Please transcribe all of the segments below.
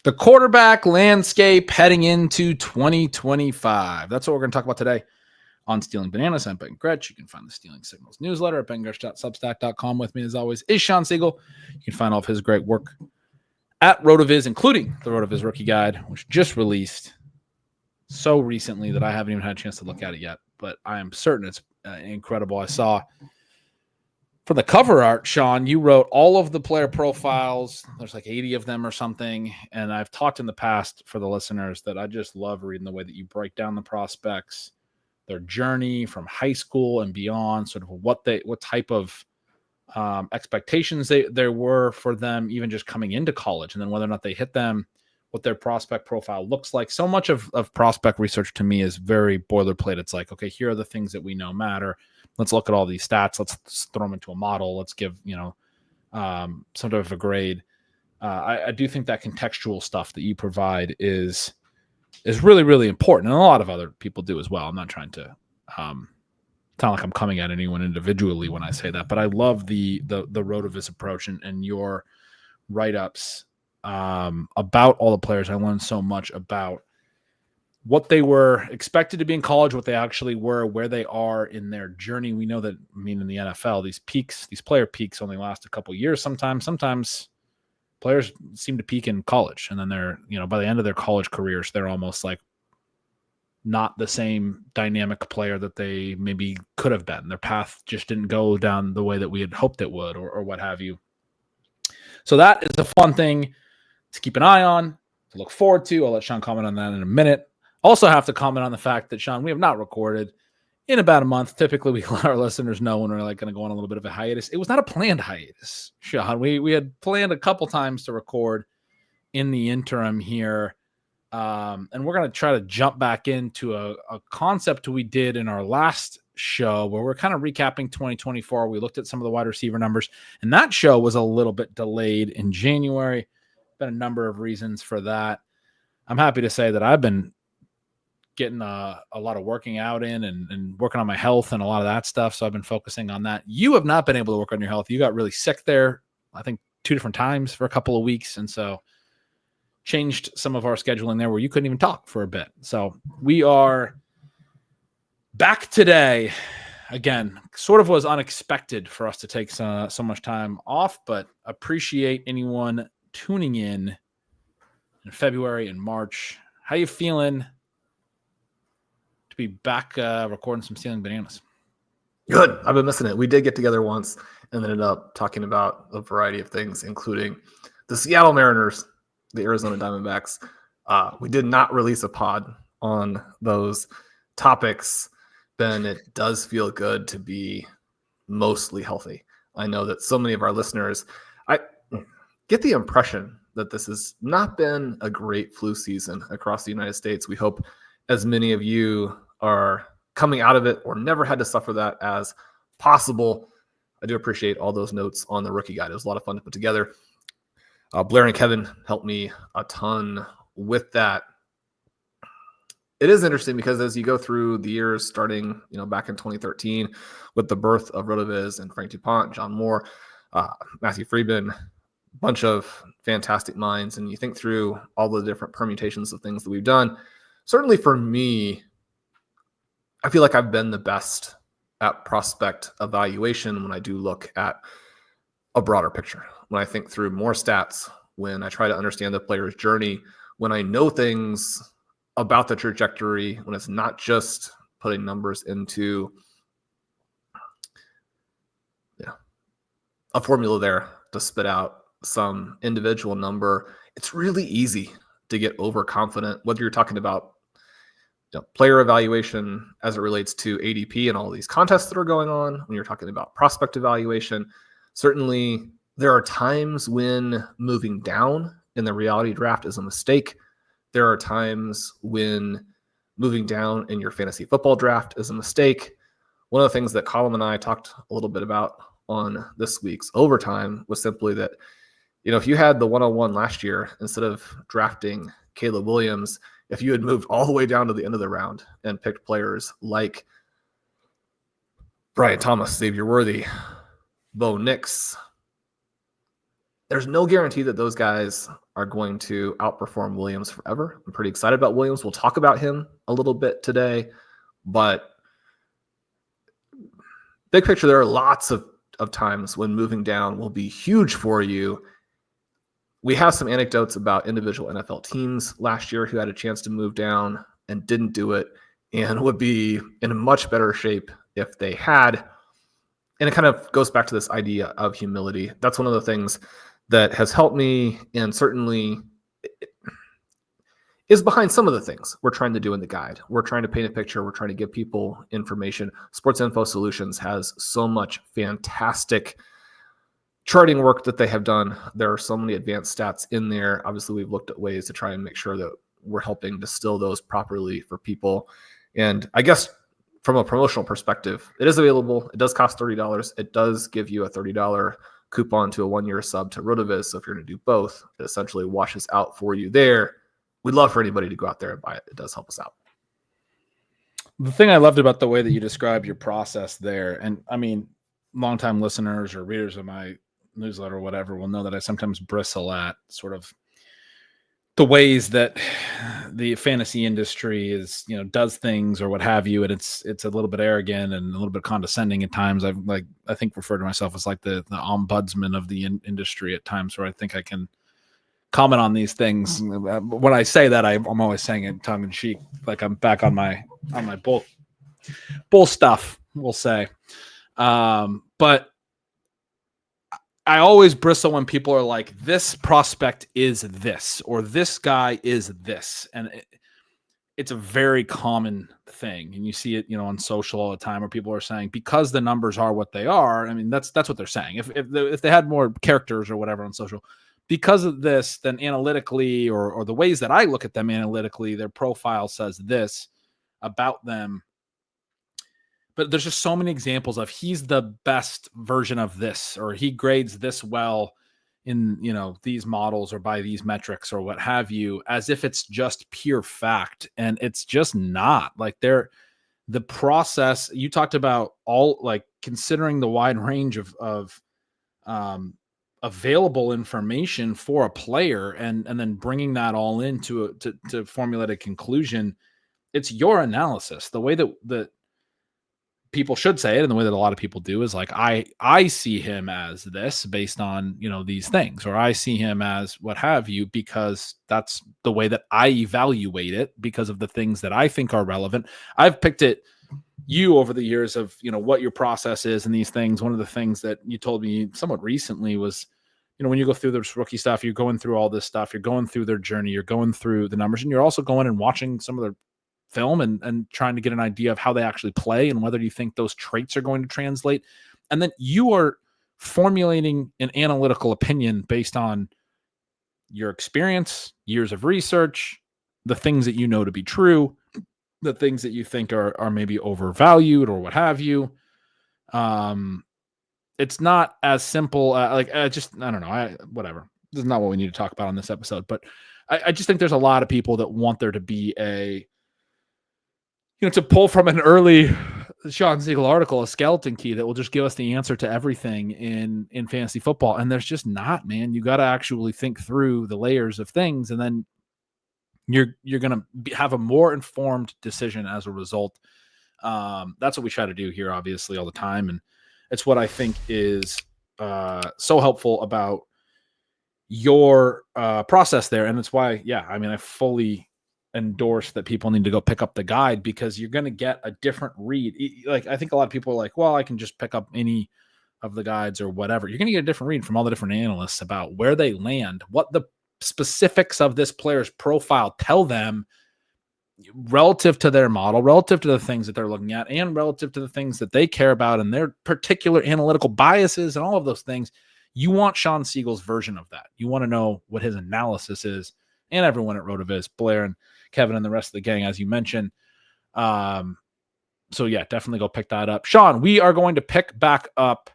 the quarterback landscape heading into 2025. That's what we're going to talk about today on Stealing Bananas. I'm Ben Gretch. You can find the Stealing Signals newsletter at bengretch.substack.com. With me, as always, is Shawn Siegele. You can find all of his great work at RotoViz, including the RotoViz Rookie Guide, which just released so recently that I haven't even had a chance to look at it yet, but I am certain it's incredible. I saw for the cover art, Shawn, you wrote all of the player profiles. There's like 80 of them or something. And I've talked in the past for the listeners that I just love reading the way that you break down the prospects, their journey from high school and beyond, sort of what type of expectations there were for them, even just coming into college, and then whether or not they hit them, what their prospect profile looks like. So much of prospect research to me is very boilerplate. It's like, okay, here are the things that we know matter. Let's look at all these stats. Let's throw them into a model. Let's give, some sort of a grade. I do think that contextual stuff that you provide is really, really important. And a lot of other people do as well. I'm not trying to sound like I'm coming at anyone individually when I say that, but I love the RotoViz approach and your write-ups about all the players. I learned so much about what they were expected to be in college, what they actually were, where they are in their journey. We know that, in the NFL, these player peaks only last a couple of years. Sometimes players seem to peak in college, and then they're, by the end of their college careers, they're almost like not the same dynamic player that they maybe could have been. Their path just didn't go down the way that we had hoped it would, or what have you. So that is a fun thing to keep an eye on, to look forward to. I'll let Shawn comment on that in a minute. Also have to comment on the fact that, Shawn, we have not recorded in about a month. Typically, we let our listeners know when we're going to go on a little bit of a hiatus. It was not a planned hiatus, Shawn. We had planned a couple times to record in the interim here. And we're going to try to jump back into a concept we did in our last show where we're kind of recapping 2024. We looked at some of the wide receiver numbers, and that show was a little bit delayed in January. Been a number of reasons for that. I'm happy to say that I've been getting a lot of working out in and working on my health and a lot of that stuff. So I've been focusing on that. You have not been able to work on your health. You got really sick there, I think 2 different times for a couple of weeks. And so changed some of our scheduling there where you couldn't even talk for a bit. So we are back today. Again, sort of was unexpected for us to take so much time off, but appreciate anyone tuning in February and March. How you feeling to be back recording some Stealing Bananas? Good. I've been missing it. We did get together once and ended up talking about a variety of things, including the Seattle Mariners, the Arizona Diamondbacks. We did not release a pod on those topics. Ben, it does feel good to be mostly healthy. I know that so many of our listeners, I get the impression that this has not been a great flu season across the United States. We hope as many of you are coming out of it or never had to suffer that as possible. I do appreciate all those notes on the rookie guide. It was a lot of fun to put together. Blair and Kevin helped me a ton with that. It is interesting because as you go through the years, starting back in 2013 with the birth of RotoViz and Frank DuPont, John Moore, Matthew Friedman, bunch of fantastic minds, and you think through all the different permutations of things that we've done. Certainly for me, I feel like I've been the best at prospect evaluation when I do look at a broader picture, when I think through more stats, when I try to understand the player's journey, when I know things about the trajectory, when it's not just putting numbers into a formula there to spit out some individual number. It's really easy to get overconfident, whether you're talking about player evaluation as it relates to ADP and all these contests that are going on, when you're talking about prospect evaluation. Certainly, there are times when moving down in the reality draft is a mistake. There are times when moving down in your fantasy football draft is a mistake. One of the things that Colin and I talked a little bit about on this week's overtime was simply that, if you had the 101 last year, instead of drafting Caleb Williams, if you had moved all the way down to the end of the round and picked players like Brian Thomas, Xavier Worthy, Bo Nix, there's no guarantee that those guys are going to outperform Williams forever. I'm pretty excited about Williams. We'll talk about him a little bit today, but big picture, there are lots of times when moving down will be huge for you. We have some anecdotes about individual NFL teams last year who had a chance to move down and didn't do it and would be in a much better shape if they had. And it kind of goes back to this idea of humility. That's one of the things that has helped me, and certainly is behind some of the things we're trying to do in the guide. We're trying to paint a picture. We're trying to give people information. Sports Info Solutions has so much fantastic charting work that they have done. There are so many advanced stats in there. Obviously, we've looked at ways to try and make sure that we're helping distill those properly for people. And I guess from a promotional perspective, it is available. It does cost $30. It does give you a $30 coupon to a 1-year sub to RotoViz. So if you're going to do both, it essentially washes out for you there. We'd love for anybody to go out there and buy it. It does help us out. The thing I loved about the way that you described your process there, and I mean, longtime listeners or readers of my newsletter or whatever will know that I sometimes bristle at sort of the ways that the fantasy industry is, does things or what have you. And it's a little bit arrogant and a little bit condescending at times. I think refer to myself as like the ombudsman of the industry at times, where I think I can comment on these things. When I say that, I'm always saying it tongue in cheek, like I'm back on my bull stuff, we'll say. But I always bristle when people are like, this prospect is this, or this guy is this. And it's a very common thing. And you see it, on social all the time, where people are saying, because the numbers are what they are. I mean, that's what they're saying. If they had more characters or whatever on social, because of this, then analytically, or the ways that I look at them analytically, their profile says this about them. But there's just so many examples of he's the best version of this, or he grades this well in, these models or by these metrics or what have you, as if it's just pure fact. And it's just not. Like, the process you talked about, all like considering the wide range of available information for a player, and then bringing that all into to formulate a conclusion. It's your analysis. The way that people should say it, and the way that a lot of people do, is like, I see him as this based on, these things, or I see him as what have you, because that's the way that I evaluate it, because of the things that I think are relevant. I've picked you over the years of, what your process is and these things. One of the things that you told me somewhat recently was, when you go through this rookie stuff, you're going through all this stuff, you're going through their journey, you're going through the numbers, and you're also going and watching some of their film and trying to get an idea of how they actually play and whether you think those traits are going to translate. And then you are formulating an analytical opinion based on your experience, years of research, the things that you know to be true, the things that you think are maybe overvalued or what have you. It's not as simple. I don't know. Whatever. This is not what we need to talk about on this episode, but I just think there's a lot of people that want there to be to pull from an early Shawn Siegele article, a skeleton key that will just give us the answer to everything in fantasy football. And there's just not, man. You got to actually think through the layers of things, and then you're going to have a more informed decision as a result. That's what we try to do here, obviously, all the time. And it's what I think is so helpful about your process there. And it's why, I fully endorse that people need to go pick up the guide, because you're going to get a different read. Like, I think a lot of people are like, well, I can just pick up any of the guides or whatever. You're going to get a different read from all the different analysts about where they land, what the specifics of this player's profile tell them relative to their model, relative to the things that they're looking at, and relative to the things that they care about and their particular analytical biases and all of those things. You want Shawn Siegele's version of that. You want to know what his analysis is, and everyone at RotoViz, Blair and Kevin and the rest of the gang, as you mentioned. So definitely go pick that up. Shawn, we are going to pick back up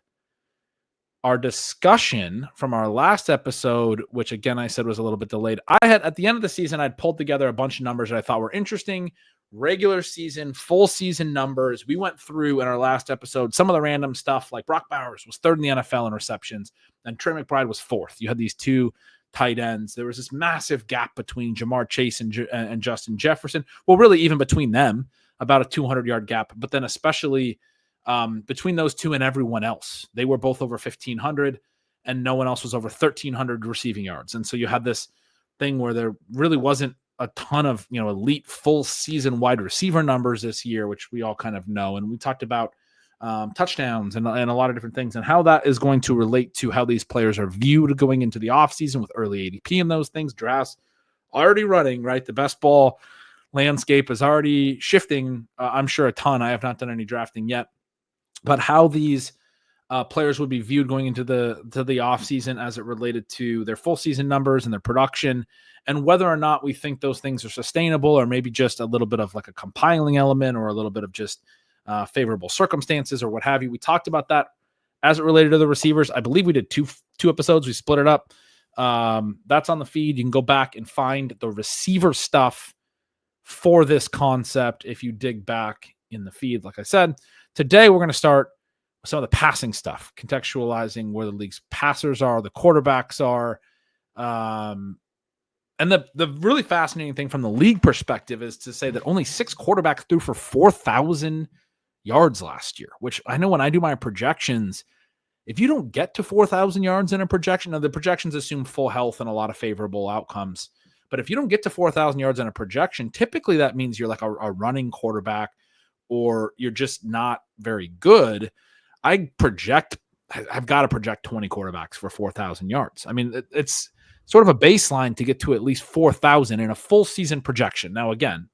our discussion from our last episode, which again, I said was a little bit delayed. At the end of the season, I'd pulled together a bunch of numbers that I thought were interesting regular season, full season numbers. We went through in our last episode some of the random stuff, like Brock Bowers was third in the NFL in receptions, and Trey McBride was fourth. You had these two tight ends. There was this massive gap between Jamar Chase and Justin Jefferson. Well, really even between them, about a 200-yard gap, but then especially between those two and everyone else. They were both over 1,500, and no one else was over 1,300 receiving yards. And so you had this thing where there really wasn't a ton of, elite full season wide receiver numbers this year, which we all kind of know. And we talked about touchdowns and a lot of different things, and how that is going to relate to how these players are viewed going into the offseason with early ADP and those things. Drafts already running, right? The best ball landscape is already shifting, I'm sure, a ton. I have not done any drafting yet, but how these players would be viewed going into the offseason as it related to their full season numbers and their production, and whether or not we think those things are sustainable, or maybe just a little bit of like a compiling element, or a little bit of just favorable circumstances or what have you. We talked about that as it related to the receivers. I believe we did two episodes. We split it up. That's on the feed. You can go back and find the receiver stuff for this concept if you dig back in the feed. Like I said, today we're going to start some of the passing stuff, contextualizing where the league's passers are, the quarterbacks are. And the really fascinating thing from the league perspective is to say that only 6 quarterbacks threw for 4,000 yards last year, which I know when I do my projections, if you don't get to 4,000 yards in a projection, now the projections assume full health and a lot of favorable outcomes. But if you don't get to 4,000 yards in a projection, typically that means you're like a running quarterback, or you're just not very good. I've got to project 20 quarterbacks for 4,000 yards. I mean, it's sort of a baseline to get to at least 4,000 in a full season projection. Now, again,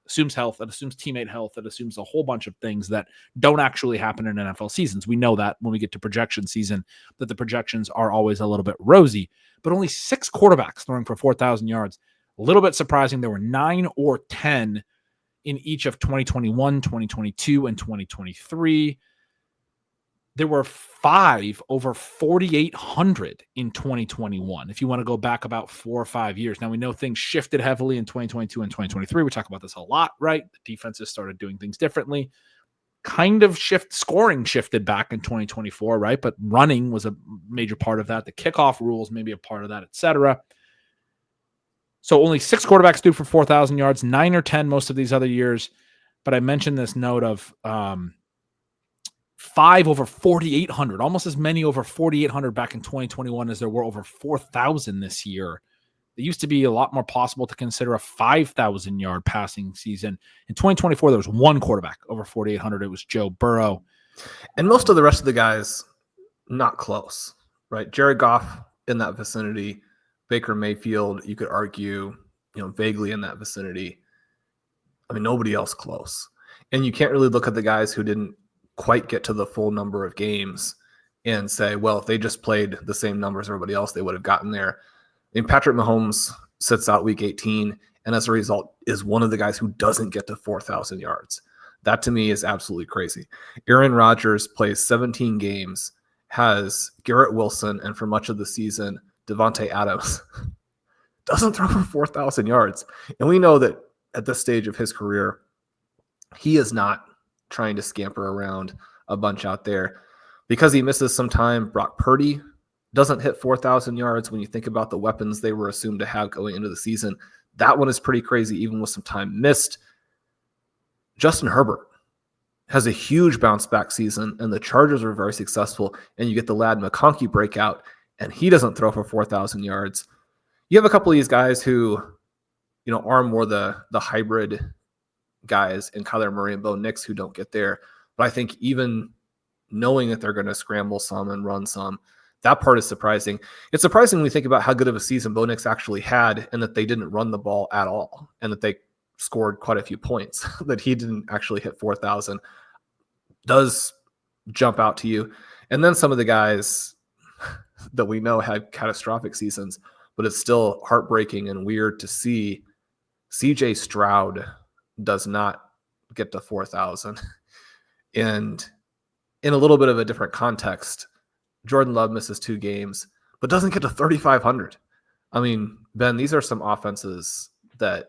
assumes health, it assumes teammate health, it assumes a whole bunch of things that don't actually happen in NFL seasons. We know that when we get to projection season, that the projections are always a little bit rosy, but only 6 quarterbacks throwing for 4,000 yards. A little bit surprising. There were 9 or 10 in each of 2021, 2022, and 2023. There were 5 over 4,800 in 2021. If you want to go back about 4 or 5 years. Now, we know things shifted heavily in 2022 and 2023. We talk about this a lot, right? The defenses started doing things differently. Scoring shifted back in 2024, right? But running was a major part of that. The kickoff rules, maybe a part of that, etc. So only 6 quarterbacks threw for 4,000 yards, 9 or 10 most of these other years. But I mentioned this note of 5 over 4,800, almost as many over 4,800 back in 2021 as there were over 4,000 this year. It used to be a lot more possible to consider a 5,000-yard passing season. In 2024, there was 1 quarterback over 4,800. It was Joe Burrow. And most of the rest of the guys, not close, right? Jared Goff in that vicinity. Baker Mayfield, you could argue, vaguely in that vicinity. I mean, nobody else close. And you can't really look at the guys who didn't quite get to the full number of games and say, well, if they just played the same numbers as everybody else, they would have gotten there. I mean, Patrick Mahomes sits out week 18, and as a result is one of the guys who doesn't get to 4,000 yards. That to me is absolutely crazy. Aaron Rodgers plays 17 games, has Garrett Wilson, and for much of the season, Devontae Adams doesn't throw for 4,000 yards. And we know that at this stage of his career, he is not trying to scamper around a bunch out there because he misses some time. Brock Purdy doesn't hit 4,000 yards. When you think about the weapons they were assumed to have going into the season, that one is pretty crazy, even with some time missed. Justin Herbert has a huge bounce back season, and the Chargers are very successful. And you get the Lad McConkey breakout, and he doesn't throw for 4,000 yards. You have a couple of these guys who, are more the hybrid guys in Kyler Murray and Bo Nix who don't get there. But I think even knowing that they're going to scramble some and run some, that part is surprising. It's surprising when we think about how good of a season Bo Nix actually had, and that they didn't run the ball at all, and that they scored quite a few points, that he didn't actually hit 4,000 does jump out to you. And then some of the guys that we know had catastrophic seasons, but it's still heartbreaking and weird to see CJ Stroud does not get to 4,000. And in a little bit of a different context, Jordan Love misses 2 games, but doesn't get to 3,500. I mean, Ben, these are some offenses that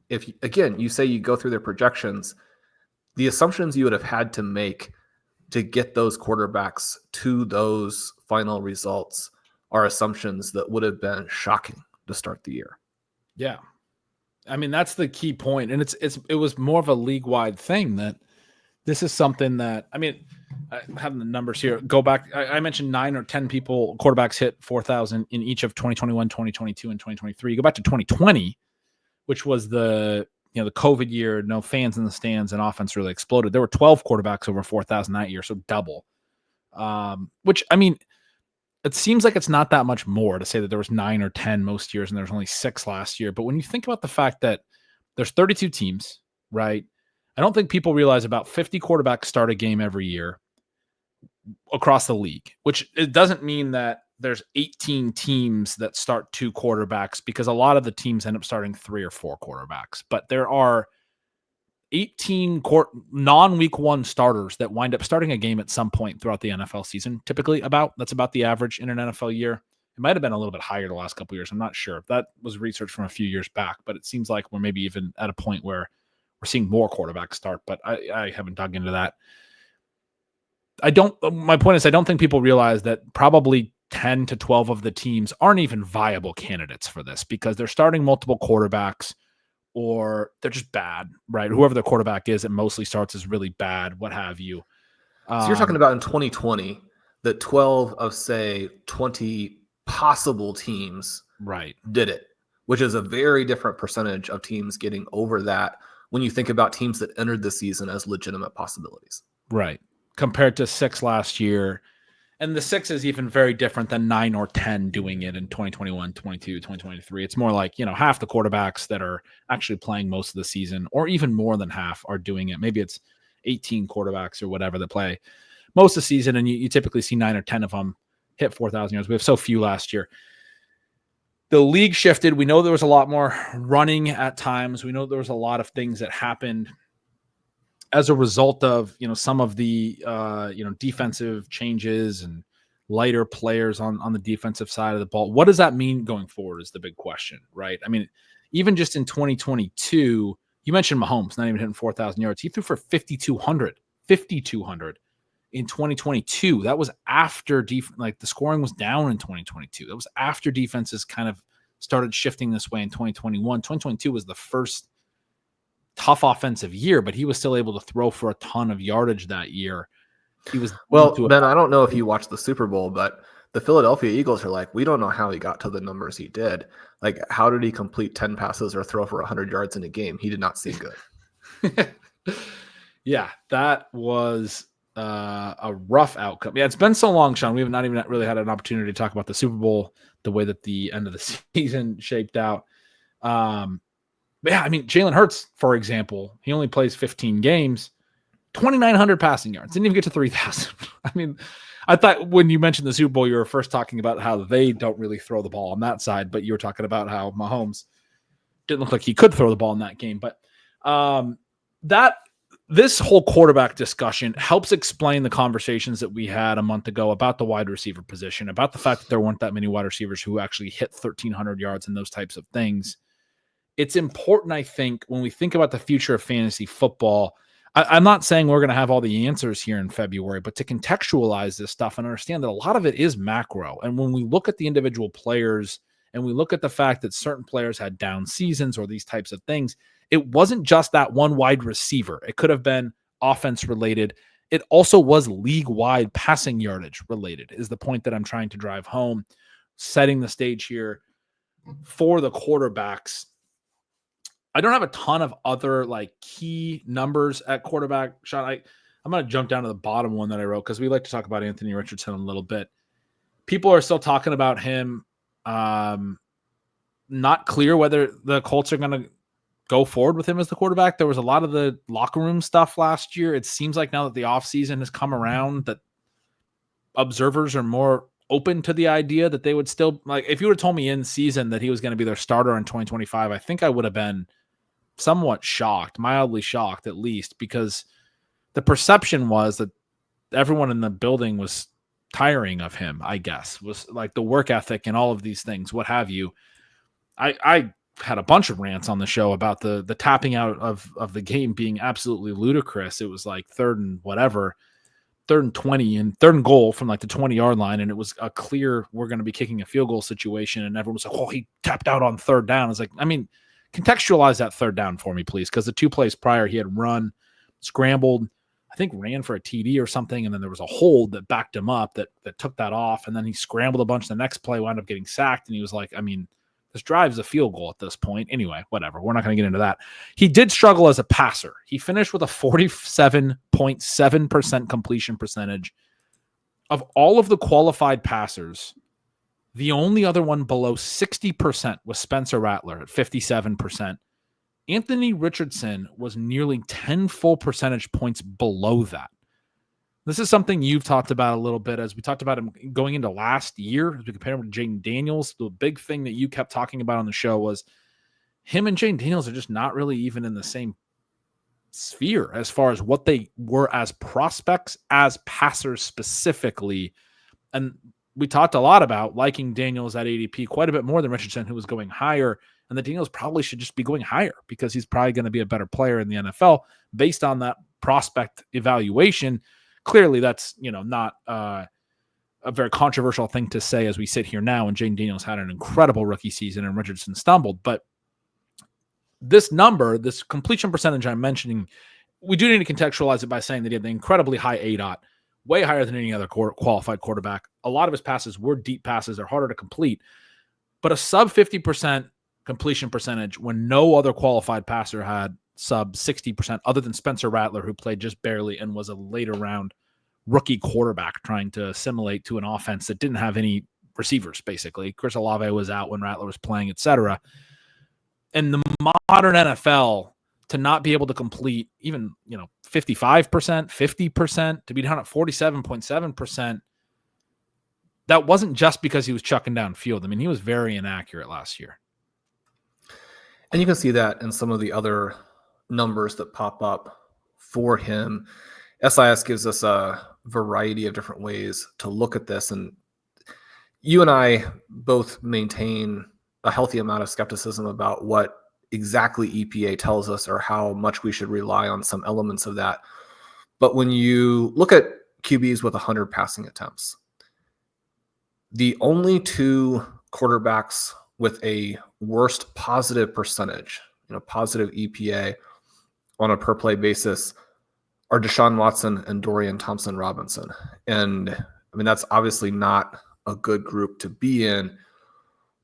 if again, you say you go through their projections, the assumptions you would have had to make to get those quarterbacks to those final results are assumptions that would have been shocking to start the year. Yeah. I mean, that's the key point. And it was more of a league-wide thing that this is something that, I mean, I have the numbers here. Go back. I mentioned 9 or 10 quarterbacks hit 4,000 in each of 2021, 2022, and 2023. You go back to 2020, which was the COVID year, no fans in the stands, and offense really exploded. There were 12 quarterbacks over 4,000 that year, so double. Which, I mean, it seems like it's not that much more to say that there was 9 or 10 most years and there's only 6 last year. But when you think about the fact that there's 32 teams, right? I don't think people realize about 50 quarterbacks start a game every year across the league, which it doesn't mean that there's 18 teams that start 2 quarterbacks, because a lot of the teams end up starting 3 or 4 quarterbacks. But there are 18 non-week 1 starters that wind up starting a game at some point throughout the NFL season. Typically, that's about the average in an NFL year. It might have been a little bit higher the last couple of years. I'm not sure. That was research from a few years back, but it seems like we're maybe even at a point where we're seeing more quarterbacks start, but I haven't dug into that. My point is, I don't think people realize that probably 10 to 12 of the teams aren't even viable candidates for this, because they're starting multiple quarterbacks, or they're just bad, right? Whoever the quarterback is, it mostly starts as really bad, what have you. So you're talking about in 2020, that 12 of, say, 20 possible teams right did it, which is a very different percentage of teams getting over that when you think about teams that entered the season as legitimate possibilities. Right. Compared to 6 last year. And the 6 is even very different than 9 or 10 doing it in 2021, 22, 2023. It's more like, half the quarterbacks that are actually playing most of the season, or even more than half, are doing it. Maybe it's 18 quarterbacks or whatever that play most of the season, and you typically see 9 or 10 of them hit 4,000 yards. We have so few last year. The league shifted. We know there was a lot more running at times. We know there was a lot of things that happened as a result of, some of the, defensive changes and lighter players on the defensive side of the ball. What does that mean going forward is the big question, right? I mean, even just in 2022, you mentioned Mahomes not even hitting 4,000 yards. He threw for 5,200 in 2022. That was after the scoring was down in 2022. That was after defenses kind of started shifting this way in 2021. 2022 was the first tough offensive year, but he was still able to throw for a ton of yardage that year. He was Ben, I don't know if you watched the Super Bowl, but the Philadelphia Eagles are like, we don't know how he got to the numbers he did. Like, how did he complete 10 passes or throw for 100 yards in a game? He did not seem good. Yeah, that was a rough outcome. Yeah, it's been so long, Sean. We have not even really had an opportunity to talk about the Super Bowl, the way that the end of the season shaped out. But yeah, I mean, Jalen Hurts, for example, he only plays 15 games, 2,900 passing yards. Didn't even get to 3,000. I mean, I thought when you mentioned the Super Bowl, you were first talking about how they don't really throw the ball on that side, but you were talking about how Mahomes didn't look like he could throw the ball in that game. But this whole quarterback discussion helps explain the conversations that we had a month ago about the wide receiver position, about the fact that there weren't that many wide receivers who actually hit 1,300 yards and those types of things. It's important, I think, when we think about the future of fantasy football. I'm not saying we're going to have all the answers here in February, but to contextualize this stuff and understand that a lot of it is macro. And when we look at the individual players and we look at the fact that certain players had down seasons or these types of things, it wasn't just that one wide receiver. It could have been offense related. It also was league-wide passing yardage related, is the point that I'm trying to drive home, setting the stage here for the quarterbacks. I don't have a ton of other key numbers at quarterback. Sean, I'm going to jump down to the bottom one that I wrote, because we like to talk about Anthony Richardson a little bit. People are still talking about him. Not clear whether the Colts are going to go forward with him as the quarterback. There was a lot of the locker room stuff last year. It seems like now that the offseason has come around, that observers are more open to the idea that they would still, if you would have told me in season that he was going to be their starter in 2025, I think I would have been somewhat shocked, mildly shocked at least, because the perception was that everyone in the building was tiring of him, I guess, was like the work ethic and all of these things, what have you. I had a bunch of rants on the show about the tapping out of the game being absolutely ludicrous. It was like third and 20 and third and goal from like the 20-yard line. And it was a clear, we're going to be kicking a field goal situation. And everyone was like, oh, he tapped out on third down. It's like, I mean, contextualize that third down for me, please. Because the 2 plays prior, he had run, scrambled, I think ran for a TD or something. And then there was a hold that backed him up that took that off. And then he scrambled a bunch. The next play wound up getting sacked. And he was like, I mean, this drive's a field goal at this point. Anyway, whatever. We're not going to get into that. He did struggle as a passer. He finished with a 47.7% completion percentage. Of all of the qualified passers, the only other one below 60% was Spencer Rattler at 57%. Anthony Richardson was nearly 10 full percentage points below that. This is something you've talked about a little bit as we talked about him going into last year, as we compare him to Jayden Daniels. The big thing that you kept talking about on the show was him and Jayden Daniels are just not really even in the same sphere as far as what they were as prospects, as passers specifically. And we talked a lot about liking Daniels at ADP quite a bit more than Richardson, who was going higher. And the Daniels probably should just be going higher because he's probably going to be a better player in the NFL based on that prospect evaluation. Clearly, that's not a very controversial thing to say as we sit here now. And Jayden Daniels had an incredible rookie season and Richardson stumbled. But this number, this completion percentage I'm mentioning, we do need to contextualize it by saying that he had the incredibly high ADOT, way higher than any other qualified quarterback. A lot of his passes were deep passes. They're harder to complete. But a sub 50% completion percentage when no other qualified passer had sub 60% other than Spencer Rattler, who played just barely and was a later round rookie quarterback trying to assimilate to an offense that didn't have any receivers, basically. Chris Olave was out when Rattler was playing, etc. And the modern NFL, to not be able to complete even 55%, 50%, to be down at 47.7%, that wasn't just because he was chucking downfield. I mean, he was very inaccurate last year. And you can see that in some of the other numbers that pop up for him. SIS gives us a variety of different ways to look at this. And you and I both maintain a healthy amount of skepticism about what exactly EPA tells us or how much we should rely on some elements of that. But when you look at QBs with 100 passing attempts, the only 2 quarterbacks with a worst positive percentage, positive EPA on a per play basis are Deshaun Watson and Dorian Thompson-Robinson. And I mean, that's obviously not a good group to be in.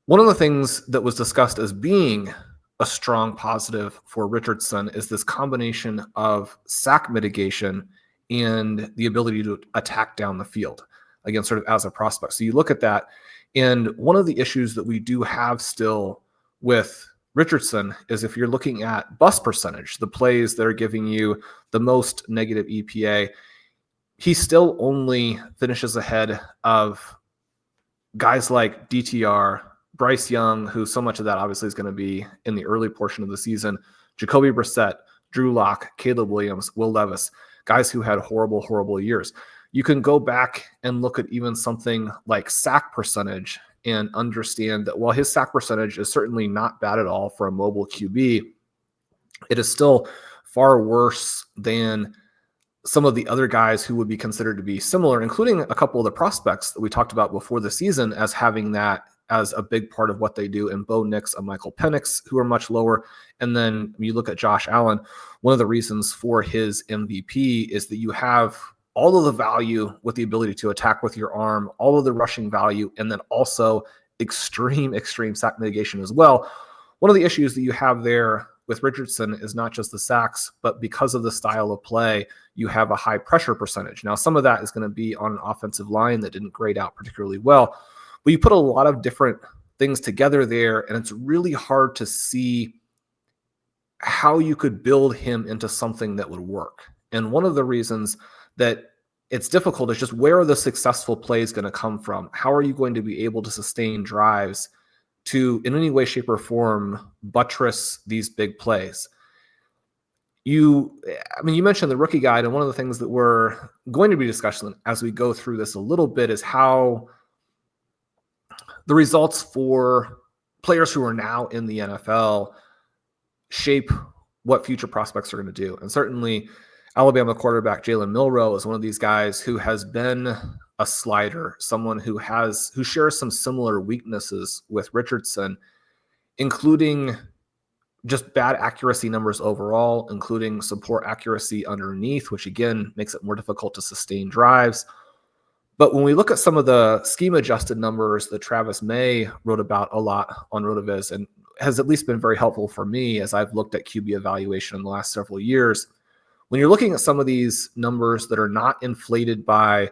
One of the things that was discussed as being a strong positive for Richardson is this combination of sack mitigation and the ability to attack down the field, again, sort of as a prospect. So you look at that, and one of the issues that we do have still with Richardson is if you're looking at bust percentage, the plays that are giving you the most negative EPA, he still only finishes ahead of guys like DTR, Bryce Young, who so much of that obviously is going to be in the early portion of the season, Jacoby Brissett, Drew Lock, Caleb Williams, Will Levis, guys who had horrible years. You can go back and look at even something like sack percentage and understand that while his sack percentage is certainly not bad at all for a mobile QB, it is still far worse than some of the other guys who would be considered to be similar, including a couple of the prospects that we talked about before the season as having that as a big part of what they do, and Bo Nix and Michael Penix, who are much lower. And then when you look at Josh Allen, one of the reasons for his MVP is that you have all of the value with the ability to attack with your arm, all of the rushing value, and then also extreme sack mitigation as well. One of the issues that you have there with Richardson is not just the sacks, but because of the style of play, you have a high pressure percentage. Now, some of that is going to be on an offensive line that didn't grade out particularly well, but you put a lot of different things together there, and it's really hard to see how you could build him into something that would work. And one of the reasons that it's difficult is just where are the successful plays going to come from? How are you going to be able to sustain drives to, in any way, shape, or form, buttress these big plays? You mentioned the rookie guide, and one of the things that we're going to be discussing as we go through this a little bit is how the results for players who are now in the NFL shape what future prospects are going to do. And certainly Alabama quarterback Jalen Milroe is one of these guys who has been a slider, someone who shares some similar weaknesses with Richardson, including just bad accuracy numbers overall, including support accuracy underneath, which again makes it more difficult to sustain drives. But when we look at some of the scheme adjusted numbers that Travis May wrote about a lot on RotoViz, and has at least been very helpful for me as I've looked at QB evaluation in the last several years, when you're looking at some of these numbers that are not inflated by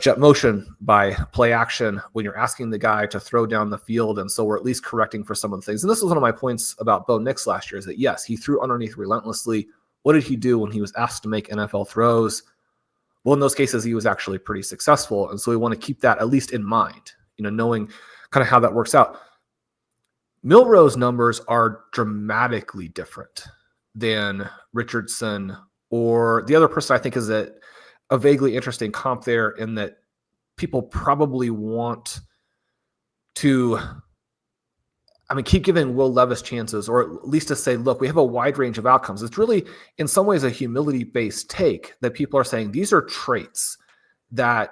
jet motion, by play action, when you're asking the guy to throw down the field, and so we're at least correcting for some of the things. And this was one of my points about Bo Nix last year, is that yes, he threw underneath relentlessly. What did he do when he was asked to make NFL throws? Well, in those cases, he was actually pretty successful. And so we want to keep that at least in mind, knowing kind of how that works out. Milroe's numbers are dramatically different than Richardson, or the other person I think is a vaguely interesting comp there, in that people probably want to, keep giving Will Levis chances, or at least to say, look, we have a wide range of outcomes. It's really, in some ways, a humility-based take that people are saying these are traits that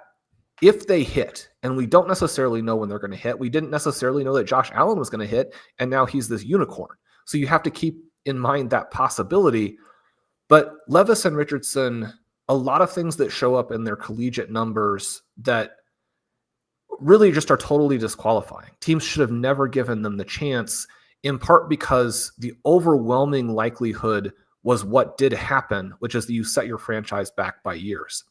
if they hit, and we don't necessarily know when they're going to hit, we didn't necessarily know that Josh Allen was going to hit, and now he's this unicorn. So you have to keep in mind that possibility. But Levis and Richardson, a lot of things that show up in their collegiate numbers that really just are totally disqualifying. Teams should have never given them the chance, in part because the overwhelming likelihood was what did happen, which is that you set your franchise back by years.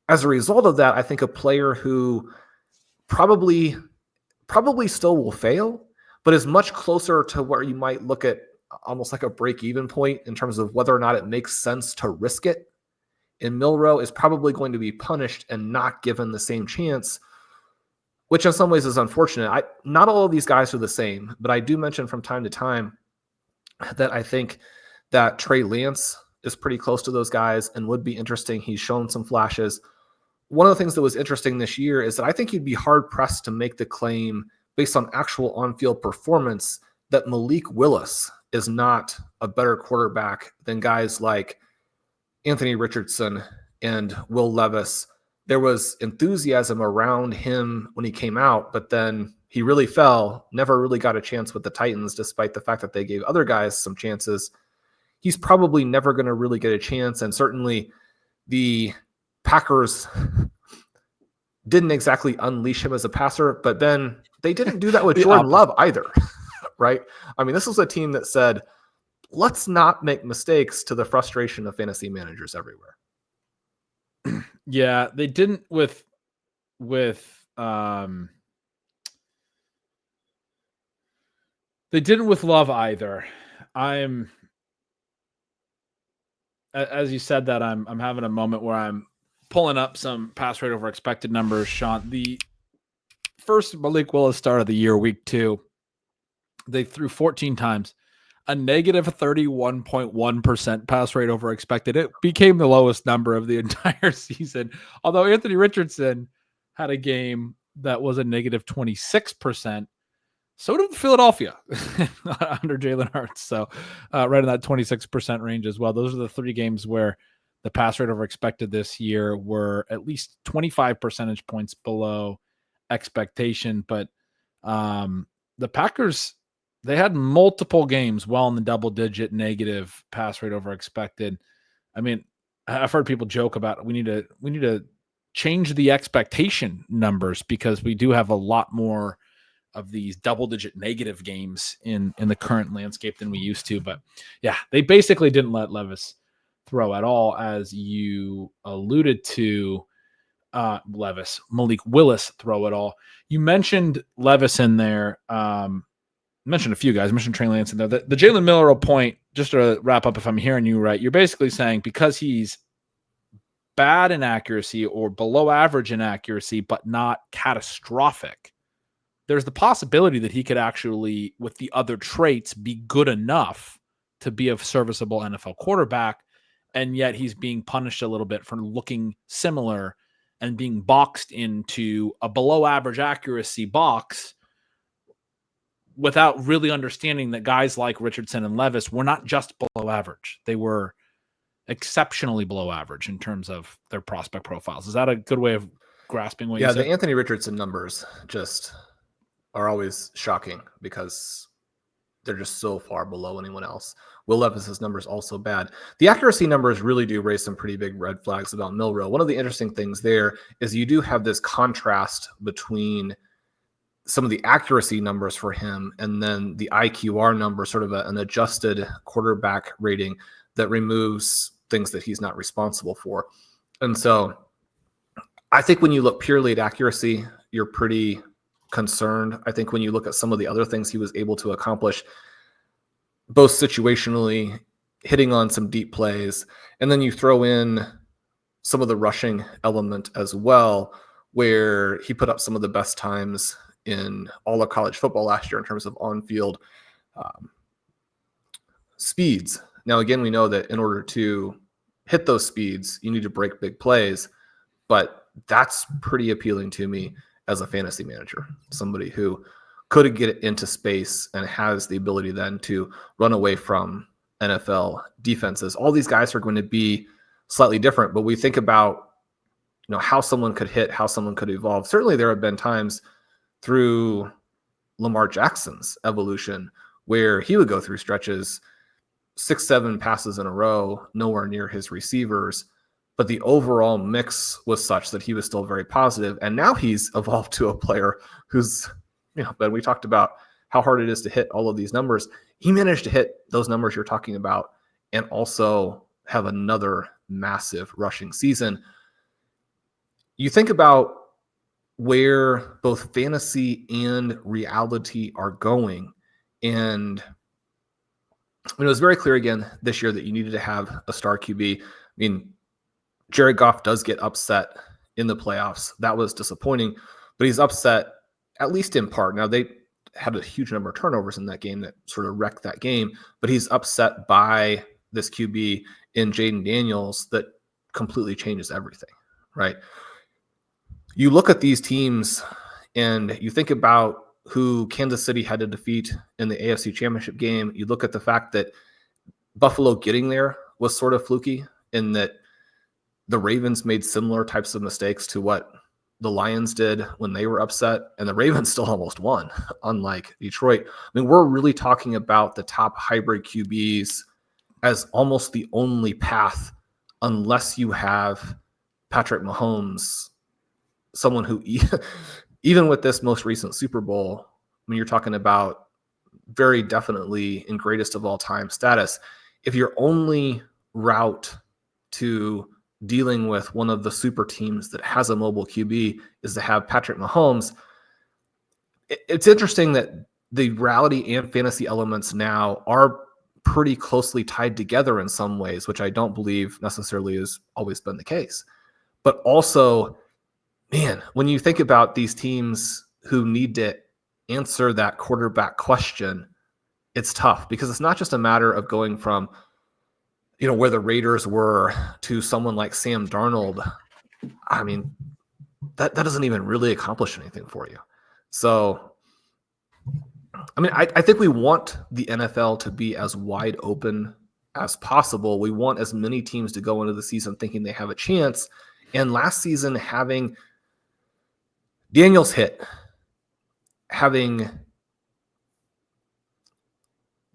As a result of that, I think a player who probably still will fail, but is much closer to where you might look at almost like a break-even point in terms of whether or not it makes sense to risk it. And Milroe is probably going to be punished and not given the same chance, which in some ways is unfortunate. Not all of these guys are the same, but I do mention from time to time that I think that Trey Lance is pretty close to those guys and would be interesting. He's shown some flashes. One of the things that was interesting this year is that I think you'd be hard-pressed to make the claim based on actual on-field performance that Malik Willis is not a better quarterback than guys like Anthony Richardson and Will Levis. There was enthusiasm around him when he came out, but then he really fell, never really got a chance with the Titans, despite the fact that they gave other guys some chances. He's probably never going to really get a chance, and certainly the Packers didn't exactly unleash him as a passer, but then they didn't do that with Jordan Love either, right? This was a team that said, let's not make mistakes, to the frustration of fantasy managers everywhere. Yeah, they didn't with they didn't with Love either. As you said that, I'm having a moment where I'm pulling up some pass rate over expected numbers, Sean. The first Malik Willis start of the year, week 2, they threw 14 times, a negative 31.1% pass rate over expected. It became the lowest number of the entire season. Although Anthony Richardson had a game that was a negative 26%. So did Philadelphia under Jalen Hurts. So right in that 26% range as well. Those are the 3 games where the pass rate over expected this year were at least 25 percentage points below expectation. But the Packers, they had multiple games well in the double-digit negative pass rate over expected. I've heard people joke about we need to change the expectation numbers, because we do have a lot more of these double-digit negative games in the current landscape than we used to. But yeah, they basically didn't let Levis throw at all, as you alluded to. Malik Willis throw at all. You mentioned Levis in there. Mentioned a few guys. Mentioned Trey Lance in there. The Jalen Milroe point, just to wrap up, if I'm hearing you right, you're basically saying because he's bad in accuracy or below average in accuracy, but not catastrophic, there's the possibility that he could actually, with the other traits, be good enough to be a serviceable NFL quarterback, and yet he's being punished a little bit for looking similar and being boxed into a below average accuracy box without really understanding that guys like Richardson and Levis were not just below average. They were exceptionally below average in terms of their prospect profiles. Is that a good way of grasping what you said? Yeah, the Anthony Richardson numbers just are always shocking because they're just so far below anyone else. Will Levis's numbers also bad. The accuracy numbers really do raise some pretty big red flags about Milroe. One of the interesting things there is you do have this contrast between some of the accuracy numbers for him and then the IQR number, sort of an adjusted quarterback rating that removes things that he's not responsible for. And so I think when you look purely at accuracy, you're pretty concerned. I think when you look at some of the other things he was able to accomplish, both situationally, hitting on some deep plays, and then you throw in some of the rushing element as well, where he put up some of the best times in all of college football last year in terms of on-field speeds. Now, again, we know that in order to hit those speeds, you need to break big plays, but that's pretty appealing to me as a fantasy manager, somebody who could get into space and has the ability then to run away from NFL defenses. All these guys are going to be slightly different, but we think about, how someone could hit, how someone could evolve. Certainly there have been times through Lamar Jackson's evolution where he would go through stretches, 6-7 passes in a row, nowhere near his receivers, but the overall mix was such that he was still very positive. And now he's evolved to a player who's, Ben, we talked about how hard it is to hit all of these numbers. He managed to hit those numbers you're talking about and also have another massive rushing season. You think about where both fantasy and reality are going. And it was very clear again this year that you needed to have a star QB. I mean, Jared Goff does get upset in the playoffs. That was disappointing, but he's upset at least in part. Now, they had a huge number of turnovers in that game that sort of wrecked that game, but he's upset by this QB in Jayden Daniels that completely changes everything, right? You look at these teams and you think about who Kansas City had to defeat in the AFC Championship game. You look at the fact that Buffalo getting there was sort of fluky in that the Ravens made similar types of mistakes to what the Lions did when they were upset, and the Ravens still almost won, unlike Detroit. I mean, we're really talking about the top hybrid QBs as almost the only path, unless you have Patrick Mahomes, someone who, even with this most recent Super Bowl, when you're talking about very definitely in greatest of all time status, if your only route to dealing with one of the super teams that has a mobile QB is to have Patrick Mahomes, it's interesting that the reality and fantasy elements now are pretty closely tied together in some ways, which I don't believe necessarily has always been the case. But also, man, when you think about these teams who need to answer that quarterback question, it's tough because it's not just a matter of going from where the Raiders were to someone like Sam Darnold. I mean, that doesn't even really accomplish anything for you. So, I mean, I think we want the NFL to be as wide open as possible. We want as many teams to go into the season thinking they have a chance. And last season, having Daniels hit, having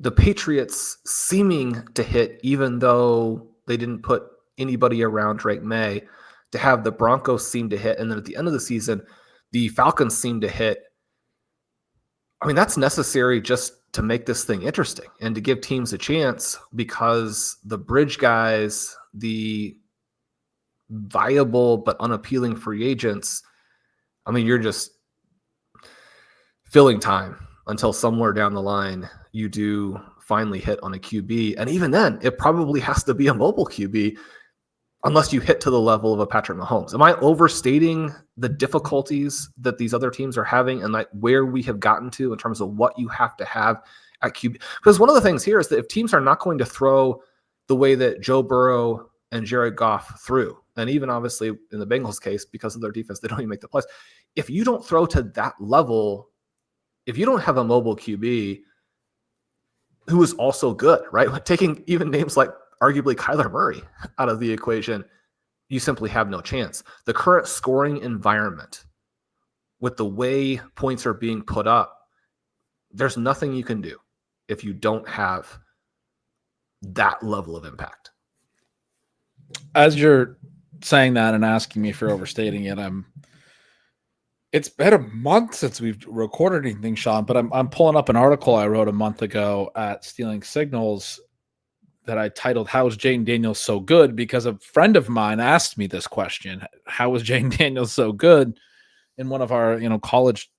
the Patriots seeming to hit, even though they didn't put anybody around Drake May, to have the Broncos seem to hit, and then at the end of the season, the Falcons seem to hit. I mean, that's necessary just to make this thing interesting and to give teams a chance, because the bridge guys, the viable but unappealing free agents, I mean, you're just filling time until somewhere down the line you do finally hit on a QB. And even then, it probably has to be a mobile QB unless you hit to the level of a Patrick Mahomes. Am I overstating the difficulties that these other teams are having and like where we have gotten to in terms of what you have to have at QB? Because one of the things here is that if teams are not going to throw the way that Joe Burrow and Jared Goff threw, and even obviously in the Bengals case, because of their defense, they don't even make the plays. If you don't throw to that level, if you don't have a mobile QB who is also good, right? Taking even names like arguably Kyler Murray out of the equation, you simply have no chance. The current scoring environment, with the way points are being put up, there's nothing you can do if you don't have that level of impact. As you're saying that and asking me if you're overstating it, it's been a month since we've recorded anything, Shawn, but I'm pulling up an article I wrote a month ago at Stealing Signals that I titled, "How is Jayden Daniels so good?" Because a friend of mine asked me this question: how is Jayden Daniels so good, in one of our, college,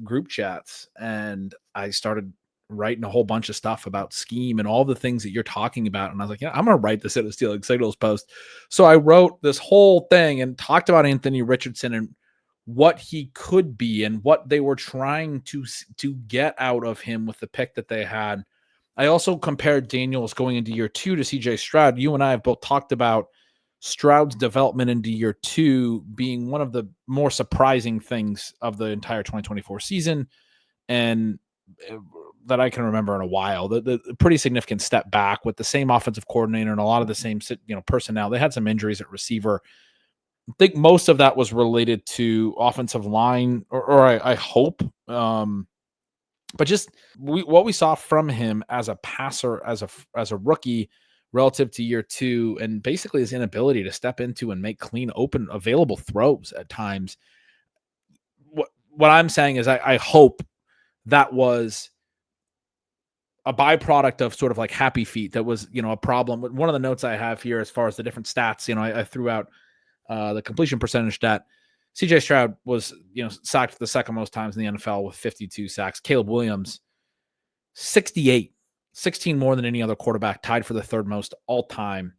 group chats. And I started writing a whole bunch of stuff about scheme and all the things that you're talking about. And I was like, I'm going to write this in a Stealing Signals post. So I wrote this whole thing and talked about Anthony Richardson and what he could be and what they were trying to get out of him with the pick that they had. I also compared Daniels going into year 2 to CJ Stroud. You and I have both talked about Stroud's development into year 2 being one of the more surprising things of the entire 2024 season, and that I can remember in a while. The pretty significant step back with the same offensive coordinator and a lot of the same personnel. They had some injuries at receiver. I think most of that was related to offensive line, or I hope. But just what we saw from him as a passer, as a rookie, relative to year 2, and basically his inability to step into and make clean, open, available throws at times. What I'm saying is I hope that was a byproduct of sort of like happy feet. That was, a problem. One of the notes I have here, as far as the different stats, I threw out the completion percentage stat. CJ Stroud was, sacked the second most times in the NFL with 52 sacks. Caleb Williams, 68, 16 more than any other quarterback, tied for the third most all time.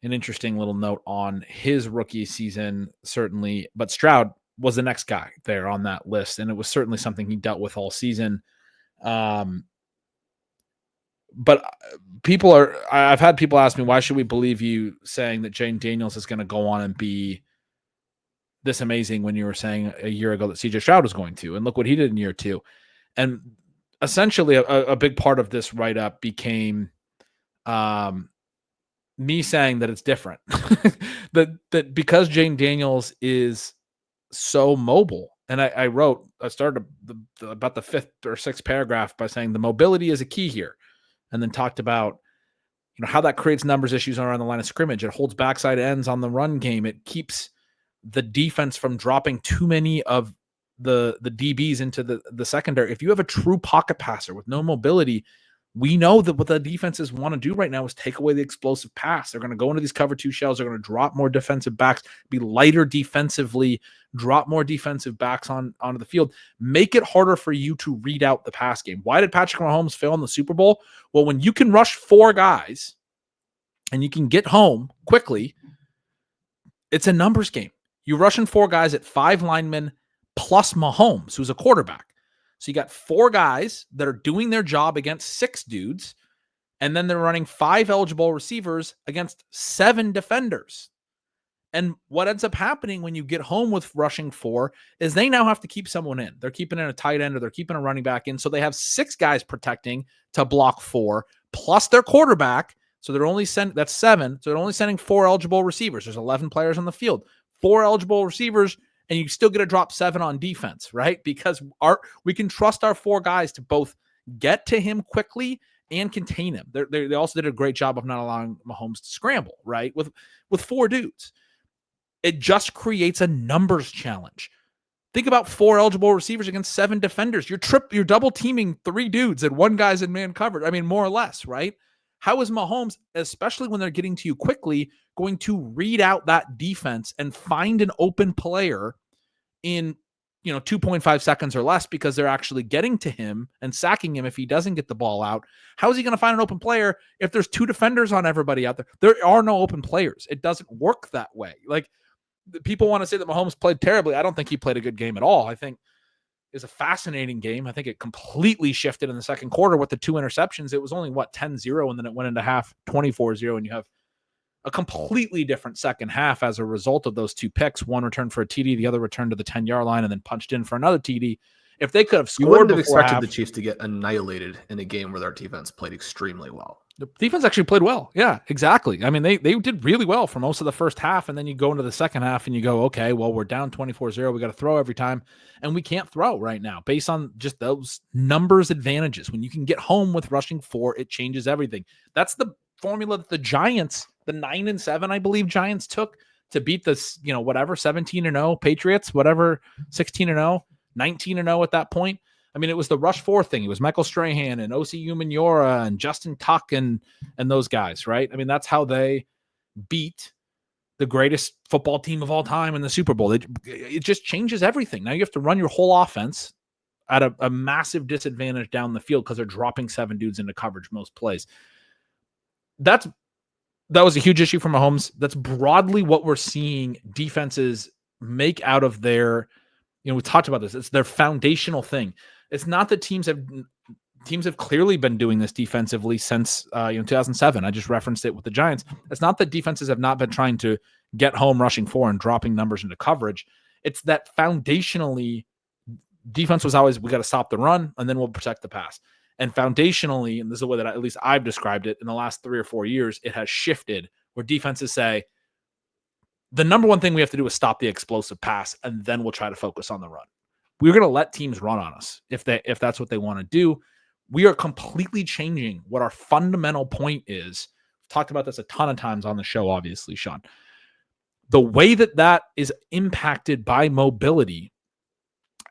An interesting little note on his rookie season, certainly. But Stroud was the next guy there on that list, and it was certainly something he dealt with all season. But I've had people ask me, why should we believe you saying that Jayden Daniels is going to go on and be this amazing when you were saying a year ago that CJ Stroud was going to? And look what he did in year 2. And essentially a big part of this write-up became me saying that it's different. that because Jayden Daniels is so mobile, and I started about the 5th or 6th paragraph by saying the mobility is a key here, and then talked about how that creates numbers issues around the line of scrimmage. It holds backside ends on the run game. It keeps the defense from dropping too many of the DBs into the secondary. If you have a true pocket passer with no mobility, we know that what the defenses want to do right now is take away the explosive pass. They're going to go into these cover 2 shells. They're going to drop more defensive backs, be lighter defensively, drop more defensive backs onto the field, make it harder for you to read out the pass game. Why did Patrick Mahomes fail in the Super Bowl? Well, when you can rush 4 guys and you can get home quickly, it's a numbers game. You're rushing 4 guys at 5 linemen plus Mahomes, who's a quarterback. So you got 4 guys that are doing their job against 6 dudes, and then they're running 5 eligible receivers against 7 defenders. And what ends up happening when you get home with rushing 4 is they now have to keep someone in. They're keeping in a tight end, or they're keeping a running back in. So they have 6 guys protecting to block 4 plus their quarterback. So they're only that's 7. So they're only sending 4 eligible receivers. There's 11 players on the field, 4 eligible receivers, and you still get to drop 7 on defense, right? Because we can trust our 4 guys to both get to him quickly and contain him. They also did a great job of not allowing Mahomes to scramble, right? With 4 dudes. It just creates a numbers challenge. Think about 4 eligible receivers against 7 defenders. You're double teaming 3 dudes and 1 guy's in man covered. I mean, more or less, right? How is Mahomes, especially when they're getting to you quickly, going to read out that defense and find an open player in 2.5 seconds or less, because they're actually getting to him and sacking him if he doesn't get the ball out? How is he going to find an open player if there's 2 defenders on everybody out there? There are no open players. It doesn't work that way. Like, people want to say that Mahomes played terribly. I don't think he played a good game at all. I think it's a fascinating game. I think it completely shifted in the second quarter with the 2 interceptions. It was only 10-0, and then it went into half 24-0, and you have a completely different second half as a result of those 2 picks. One returned for a TD, the other returned to the 10-yard line and then punched in for another TD. If they could have You scored wouldn't have before expected half, the Chiefs to get annihilated in a game where their defense played extremely well. the defense actually played well. Yeah, exactly. I mean, they did really well for most of the first half, and then you go into the second half and you go, okay, well, we're down 24-0. We got to throw every time, and we can't throw right now based on just those numbers advantages. When you can get home with rushing 4, it changes everything. That's the formula that the Giants, the 9-7, I believe Giants took to beat this, whatever, 17-0 Patriots, whatever, 16-0, 19-0 at that point. I mean, it was the rush 4 thing. It was Michael Strahan and Osi Umenyiora and Justin Tuck and those guys, right? I mean, that's how they beat the greatest football team of all time in the Super Bowl. It just changes everything. Now you have to run your whole offense at a massive disadvantage down the field because they're dropping 7 dudes into coverage most plays. That was a huge issue for Mahomes. That's broadly what we're seeing defenses make out of their, we talked about this. It's their foundational thing. It's not that teams have clearly been doing this defensively since 2007. I just referenced it with the Giants. It's not that defenses have not been trying to get home rushing 4 and dropping numbers into coverage. It's that foundationally defense was always, we got to stop the run and then we'll protect the pass. And foundationally, and this is the way that at least I've described it in the last 3 or 4 years, it has shifted where defenses say, the number one thing we have to do is stop the explosive pass, and then we'll try to focus on the run. We're going to let teams run on us if that's what they want to do. We are completely changing what our fundamental point is. We've talked about this a ton of times on the show, obviously, Sean. The way that is impacted by mobility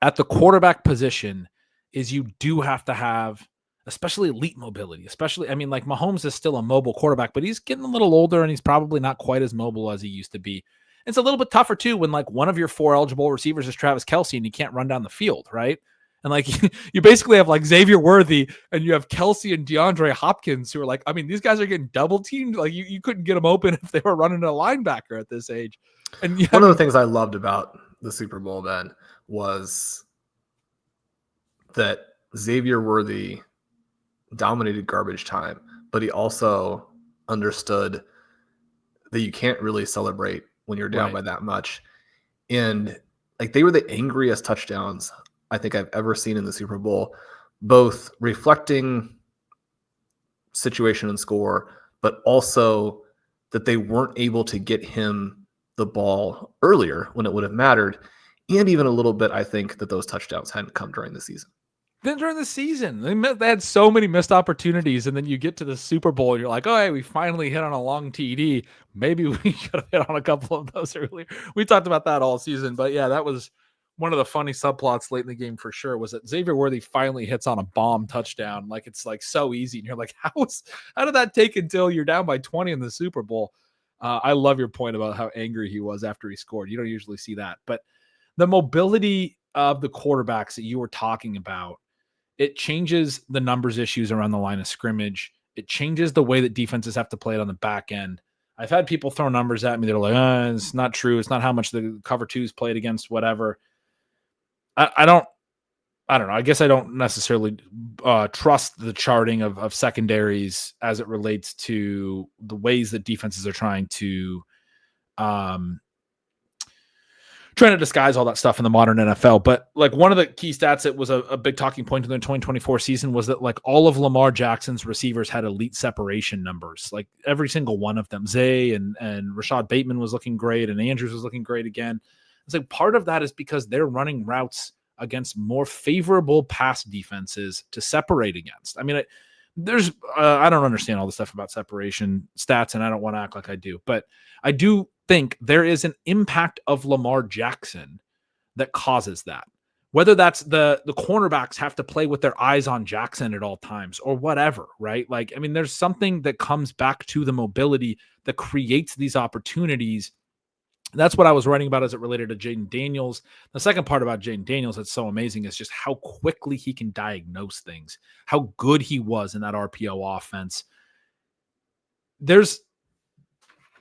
at the quarterback position is you do have to have, especially elite mobility, like Mahomes is still a mobile quarterback, but he's getting a little older and he's probably not quite as mobile as he used to be. It's a little bit tougher too when one of your 4 eligible receivers is Travis Kelce and you can't run down the field, right? And you basically have Xavier Worthy and you have Kelce and DeAndre Hopkins who are these guys are getting double teamed. You couldn't get them open if they were running a linebacker at this age. And one of the things I loved about the Super Bowl then was that Xavier Worthy dominated garbage time, but he also understood that you can't really celebrate when you're down by that much. And they were the angriest touchdowns I think I've ever seen in the Super Bowl, both reflecting situation and score, but also that they weren't able to get him the ball earlier when it would have mattered. And even a little bit, I think that those touchdowns hadn't come during the season. Then during the season, they had so many missed opportunities, and then you get to the Super Bowl, and you're like, oh, hey, we finally hit on a long TD. Maybe we should have hit on a couple of those earlier. We talked about that all season, but yeah, that was one of the funny subplots late in the game for sure, was that Xavier Worthy finally hits on a bomb touchdown. It's so easy, and you're like, how did that take until you're down by 20 in the Super Bowl? I love your point about how angry he was after he scored. You don't usually see that, but the mobility of the quarterbacks that you were talking about, it changes the numbers issues around the line of scrimmage. It changes the way that defenses have to play it on the back end. I've had people throw numbers at me. They're like, it's not true. It's not how much the cover twos played against whatever. I don't know. I guess I don't necessarily trust the charting of secondaries as it relates to the ways that defenses are trying to disguise all that stuff in the modern NFL. But one of the key stats that was a big talking point in the 2024 season was that all of Lamar Jackson's receivers had elite separation numbers. Every single one of them. Zay and Rashad Bateman was looking great, and Andrews was looking great again. It's part of that is because they're running routes against more favorable pass defenses to separate against. I mean, there's I don't understand all the stuff about separation stats, and I don't want to act like I do, but I do think there is an impact of Lamar Jackson that causes that. Whether that's the cornerbacks have to play with their eyes on Jackson at all times or whatever, right? There's something that comes back to the mobility that creates these opportunities. That's what I was writing about as it related to Jayden Daniels. The second part about Jayden Daniels that's so amazing is just how quickly he can diagnose things, how good he was in that RPO offense. There's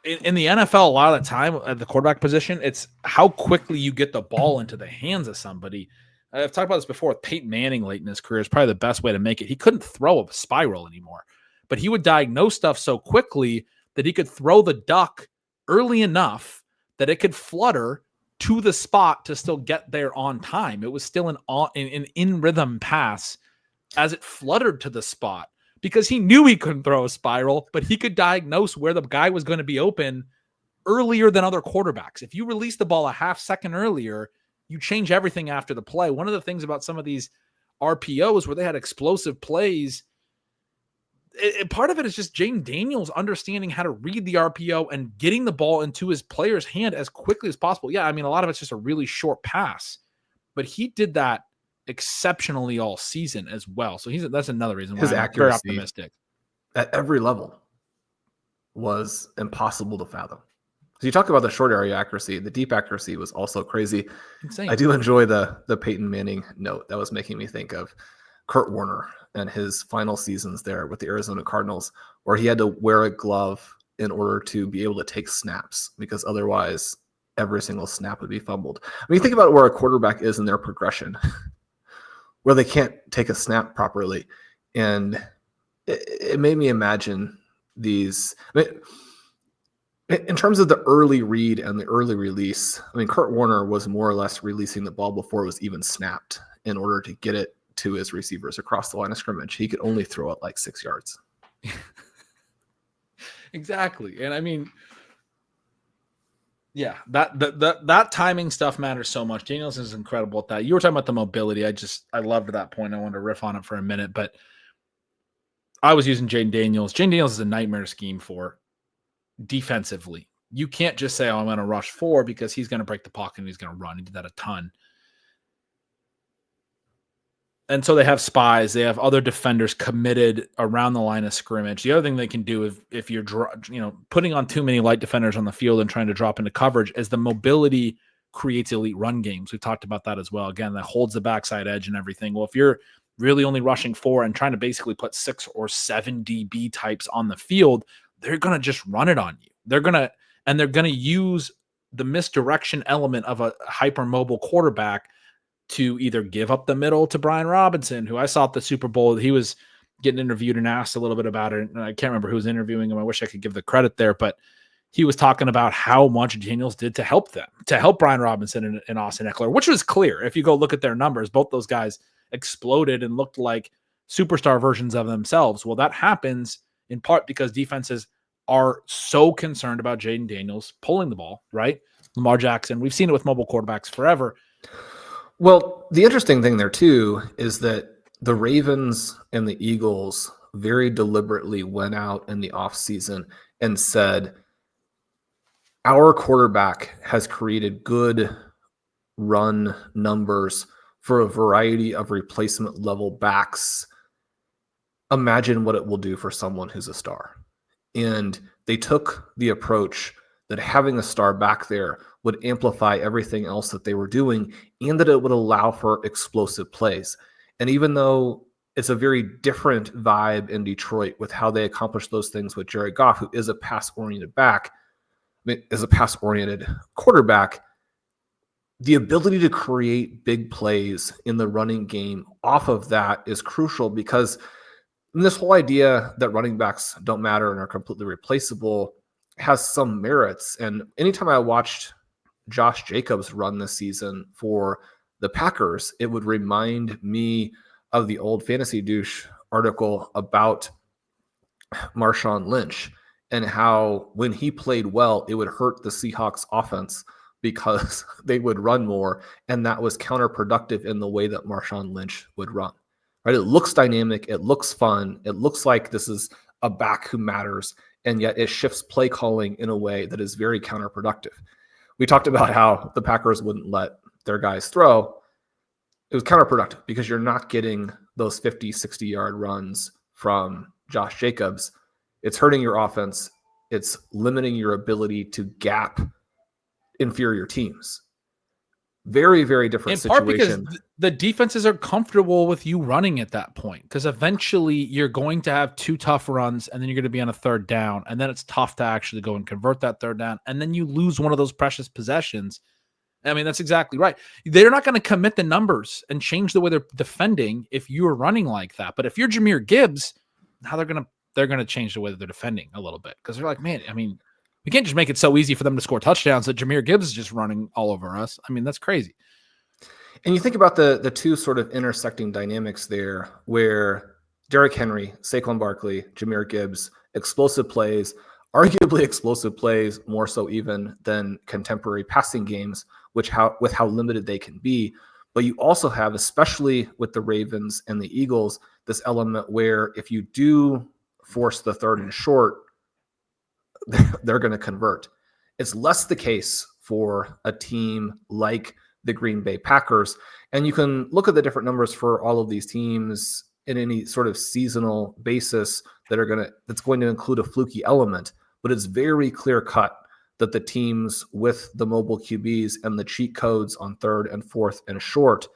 in the NFL, a lot of the time at the quarterback position, it's how quickly you get the ball into the hands of somebody. I've talked about this before with Peyton Manning late in his career. It's probably the best way to make it. He couldn't throw a spiral anymore, but he would diagnose stuff so quickly that he could throw the duck early enough that it could flutter to the spot to still get there on time. It was still an in rhythm pass as it fluttered to the spot because he knew he couldn't throw a spiral, but he could diagnose where the guy was going to be open earlier than other quarterbacks. If you release the ball a half second earlier, you change everything after the play. One of the things about some of these RPOs where they had explosive plays, part of it is just Jayden Daniels understanding how to read the RPO and getting the ball into his player's hand as quickly as possible. Yeah, I mean, a lot of it's just a really short pass, but he did that exceptionally all season as well. So that's another reason why I'm very optimistic. At every level was impossible to fathom. So you talk about the short area accuracy, the deep accuracy was also crazy. Insane. I do enjoy the Peyton Manning note. That was making me think of Kurt Warner and his final seasons there with the Arizona Cardinals, where he had to wear a glove in order to be able to take snaps because otherwise every single snap would be fumbled. I mean, think about where a quarterback is in their progression, where they can't take a snap properly. And it made me imagine these. I mean, in terms of the early read and the early release, I mean, Kurt Warner was more or less releasing the ball before it was even snapped in order to get it to his receivers across the line of scrimmage. He could only throw it like 6 yards. Exactly. And I mean, yeah, that timing stuff matters so much. Daniels is incredible at that. You were talking about the mobility. I loved that point. I wanted to riff on it for a minute, but I was using Jayden Daniels. Jayden Daniels is a nightmare scheme for defensively. You can't just say, I'm going to rush 4 because he's going to break the pocket and he's going to run. He did that a ton. And so they have spies. They have other defenders committed around the line of scrimmage. The other thing they can do if you're putting on too many light defenders on the field and trying to drop into coverage is the mobility creates elite run games. We've talked about that as well. Again, that holds the backside edge and everything. Well, if you're really only rushing 4 and trying to basically put 6 or 7 DB types on the field, they're going to just run it on you. They're going to use the misdirection element of a hypermobile quarterback to either give up the middle to Brian Robinson, who I saw at the Super Bowl. He was getting interviewed and asked a little bit about it. And I can't remember who was interviewing him. I wish I could give the credit there, but he was talking about how much Daniels did to help them, to help Brian Robinson and Austin Eckler, which was clear. If you go look at their numbers, both those guys exploded and looked like superstar versions of themselves. Well, that happens in part because defenses are so concerned about Jayden Daniels pulling the ball, right? Lamar Jackson, we've seen it with mobile quarterbacks forever. Well, the interesting thing there too is that the Ravens and the Eagles very deliberately went out in the offseason and said, our quarterback has created good run numbers for a variety of replacement level backs. Imagine what it will do for someone who's a star. And they took the approach that having a star back there would amplify everything else that they were doing and that it would allow for explosive plays. And even though it's a very different vibe in Detroit with how they accomplish those things with Jared Goff, who is a pass-oriented quarterback, the ability to create big plays in the running game off of that is crucial because this whole idea that running backs don't matter and are completely replaceable has some merits. And anytime I watched Josh Jacobs run this season for the Packers, it would remind me of the old Fantasy Douche article about Marshawn Lynch and how when he played well, it would hurt the Seahawks offense because they would run more, and that was counterproductive in the way that Marshawn Lynch would run. Right? It looks dynamic. It looks fun. It looks like this is a back who matters, and yet it shifts play calling in a way that is very counterproductive. We talked about how the Packers wouldn't let their guys throw. It was counterproductive because you're not getting those 50, 60-yard runs from Josh Jacobs. It's hurting your offense. It's limiting your ability to gap inferior teams. Very, very different situation. In part because the defenses are comfortable with you running at that point because eventually you're going to have 2 tough runs and then you're going to be on a 3rd down, and then it's tough to actually go and convert that 3rd down, and then you lose one of those precious possessions. I mean, that's exactly right. They're not going to commit the numbers and change the way they're defending if you're running like that. But if you're Jahmyr Gibbs, now they're going to change the way that they're defending a little bit because they're like, man, I mean, We can't just make it so easy for them to score touchdowns that Jahmyr Gibbs is just running all over us. I mean, that's crazy. And you think about the two sort of intersecting dynamics there, where Derrick Henry, Saquon Barkley, Jahmyr Gibbs, explosive plays, arguably explosive plays, more so even than contemporary passing games, with how limited they can be. But you also have, especially with the Ravens and the Eagles, this element where if you do force the third and short, they're going to convert. It's less the case for a team like the Green Bay Packers. And you can look at the different numbers for all of these teams in any sort of seasonal basis that's going to include a fluky element. But it's very clear cut that the teams with the mobile QBs and the cheat codes on third and fourth and short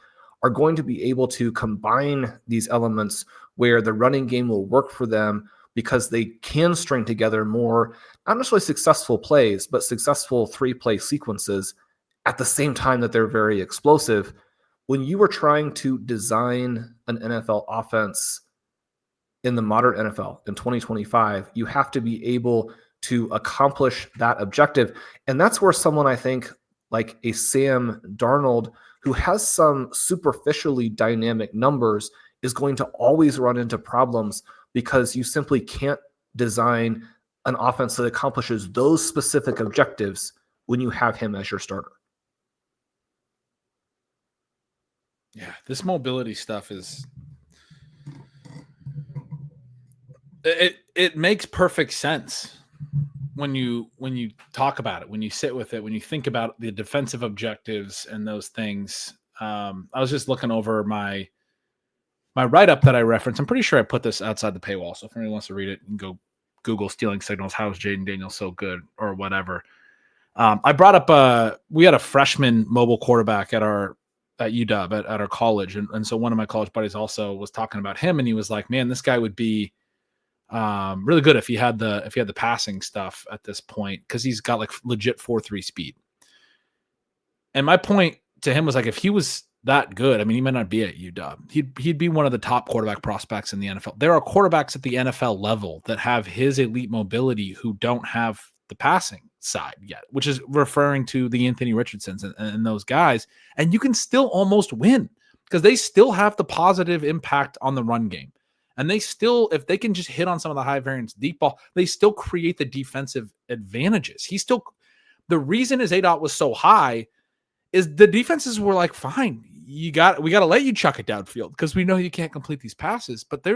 are going to be able to combine these elements where the running game will work for them because they can string together more, not necessarily successful plays, but successful 3-play sequences at the same time that they're very explosive. When you are trying to design an NFL offense in the modern NFL in 2025, you have to be able to accomplish that objective. And that's where someone, I think, like a Sam Darnold, who has some superficially dynamic numbers, is going to always run into problems because you simply can't design an offense that accomplishes those specific objectives when you have him as your starter. Yeah, this mobility stuff is it makes perfect sense when you talk about it, when you sit with it, when you think about the defensive objectives and those things. I was just looking over my write-up that I referenced. I'm pretty sure I put this outside the paywall, so if anyone wants to read it, you can go Google stealing signals. How is Jayden Daniels so good, or whatever. I brought up we had a freshman mobile quarterback at UW at our college, and so one of my college buddies also was talking about him, and he was like, "Man, this guy would be really good if he had the passing stuff at this point, because he's got like legit 4.3 speed." And my point to him was like, if he was that good, I mean, he might not be at UW. He'd be one of the top quarterback prospects in the NFL. There are quarterbacks at the NFL level that have his elite mobility who don't have the passing side yet, which is referring to the Anthony Richardsons and those guys. And you can still almost win because they still have the positive impact on the run game. And they still, if they can just hit on some of the high variance deep ball, they still create the defensive advantages. The reason his ADOT was so high is the defenses were like, fine, we got to let you chuck it downfield because we know you can't complete these passes. But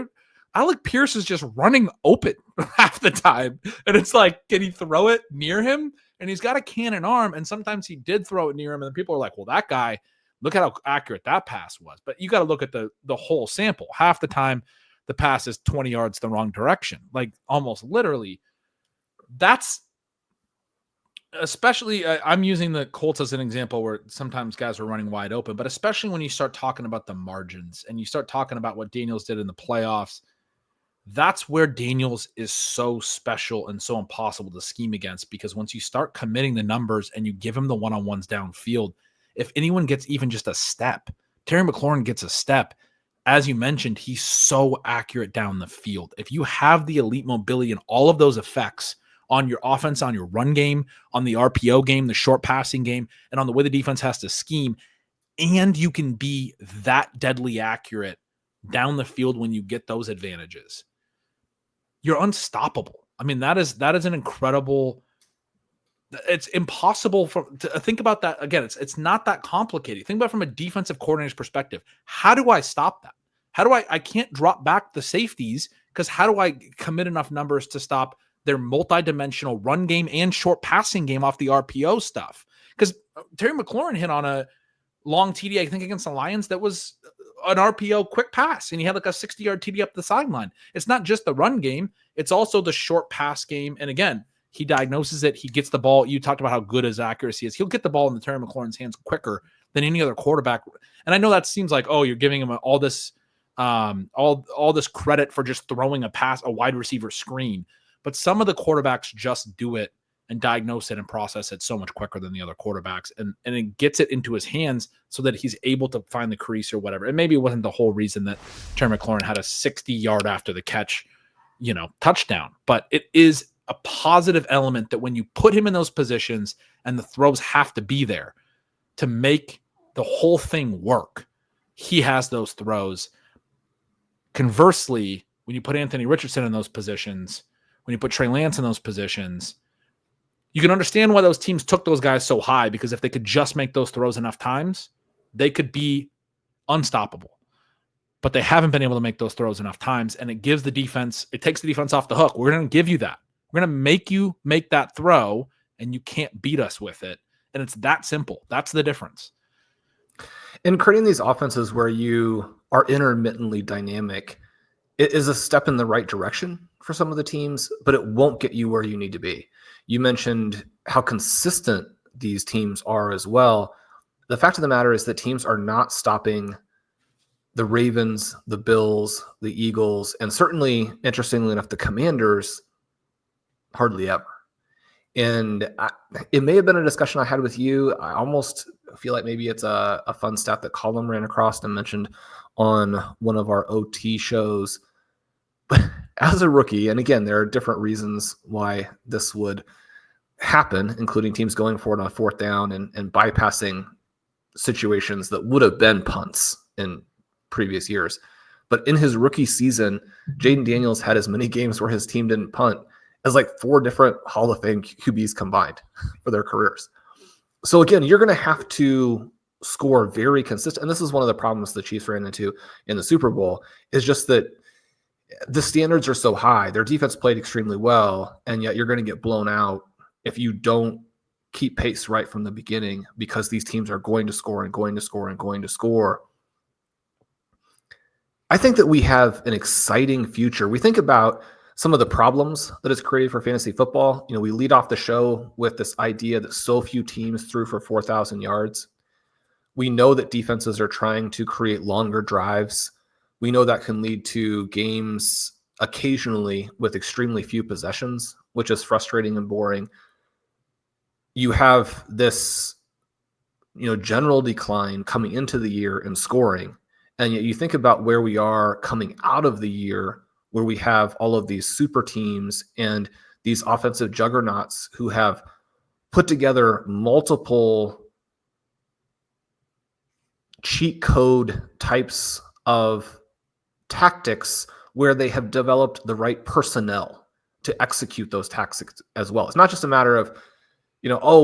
Alec Pierce is just running open half the time. And it's like, can he throw it near him? And he's got a cannon arm. And sometimes he did throw it near him. And people are like, well, that guy, look at how accurate that pass was. But you got to look at the whole sample. Half the time, the pass is 20 yards the wrong direction. Like almost literally. That's especially, I'm using the Colts as an example where sometimes guys are running wide open, but especially when you start talking about the margins and you start talking about what Daniels did in the playoffs, that's where Daniels is so special and so impossible to scheme against, because once you start committing the numbers and you give him the one-on-ones downfield, if anyone gets even just a step, Terry McLaurin gets a step. As you mentioned, he's so accurate down the field. If you have the elite mobility and all of those effects on your offense, on your run game, on the RPO game, the short passing game, and on the way the defense has to scheme, and you can be that deadly accurate down the field when you get those advantages, you're unstoppable. I mean, that is an incredible. It's impossible to think about that. Again, it's not that complicated. Think about it from a defensive coordinator's perspective. How do I stop that? How do I can't drop back the safeties, because how do I commit enough numbers to stop their multi-dimensional run game and short passing game off the RPO stuff? Because Terry McLaurin hit on a long TD, I think, against the Lions that was an RPO quick pass, and he had like a 60-yard TD up the sideline. It's not just the run game, it's also the short pass game. And again, he diagnoses it. He gets the ball. You talked about how good his accuracy is. He'll get the ball in the Terry McLaurin's hands quicker than any other quarterback. And I know that seems like, oh, you're giving him all this credit for just throwing a wide receiver screen. But some of the quarterbacks just do it and diagnose it and process it so much quicker than the other quarterbacks. And it gets it into his hands so that he's able to find the crease or whatever. And maybe it wasn't the whole reason that Terry McLaurin had a 60-yard after the catch, touchdown. But it is a positive element that when you put him in those positions and the throws have to be there to make the whole thing work, he has those throws. Conversely, when you put Anthony Richardson in those positions, when you put Trey Lance in those positions, you can understand why those teams took those guys so high, because if they could just make those throws enough times, they could be unstoppable. But they haven't been able to make those throws enough times, and it takes the defense off the hook. We're going to give you that. We're going to make you make that throw, and you can't beat us with it. And it's that simple. That's the difference. In creating these offenses where you are intermittently dynamic, it is a step in the right direction for some of the teams, but it won't get you where you need to be. You mentioned how consistent these teams are as well. The fact of the matter is that teams are not stopping the Ravens, the Bills, the Eagles, and certainly, interestingly enough, the Commanders hardly ever. And it may have been a discussion I had with you. I almost feel like maybe it's a fun stat that Colin ran across and mentioned on one of our OT shows. But as a rookie, and again, there are different reasons why this would happen, including teams going for it on 4th down and bypassing situations that would have been punts in previous years. But in his rookie season, Jayden Daniels had as many games where his team didn't punt as like 4 different Hall of Fame QBs combined for their careers. So again, you're going to have to score very consistent. And this is one of the problems the Chiefs ran into in the Super Bowl, is just that the standards are so high. Their defense played extremely well, and yet you're going to get blown out if you don't keep pace right from the beginning, because these teams are going to score and going to score and going to score. I think that we have an exciting future. We think about some of the problems that it's created for fantasy football. You know, we lead off the show with this idea that so few teams threw for 4,000 yards. We know that defenses are trying to create longer drives. We know that can lead to games occasionally with extremely few possessions, which is frustrating and boring. You have this, general decline coming into the year in scoring. And yet you think about where we are coming out of the year, where we have all of these super teams and these offensive juggernauts who have put together multiple cheat code types of tactics where they have developed the right personnel to execute those tactics as well. It's not just a matter of,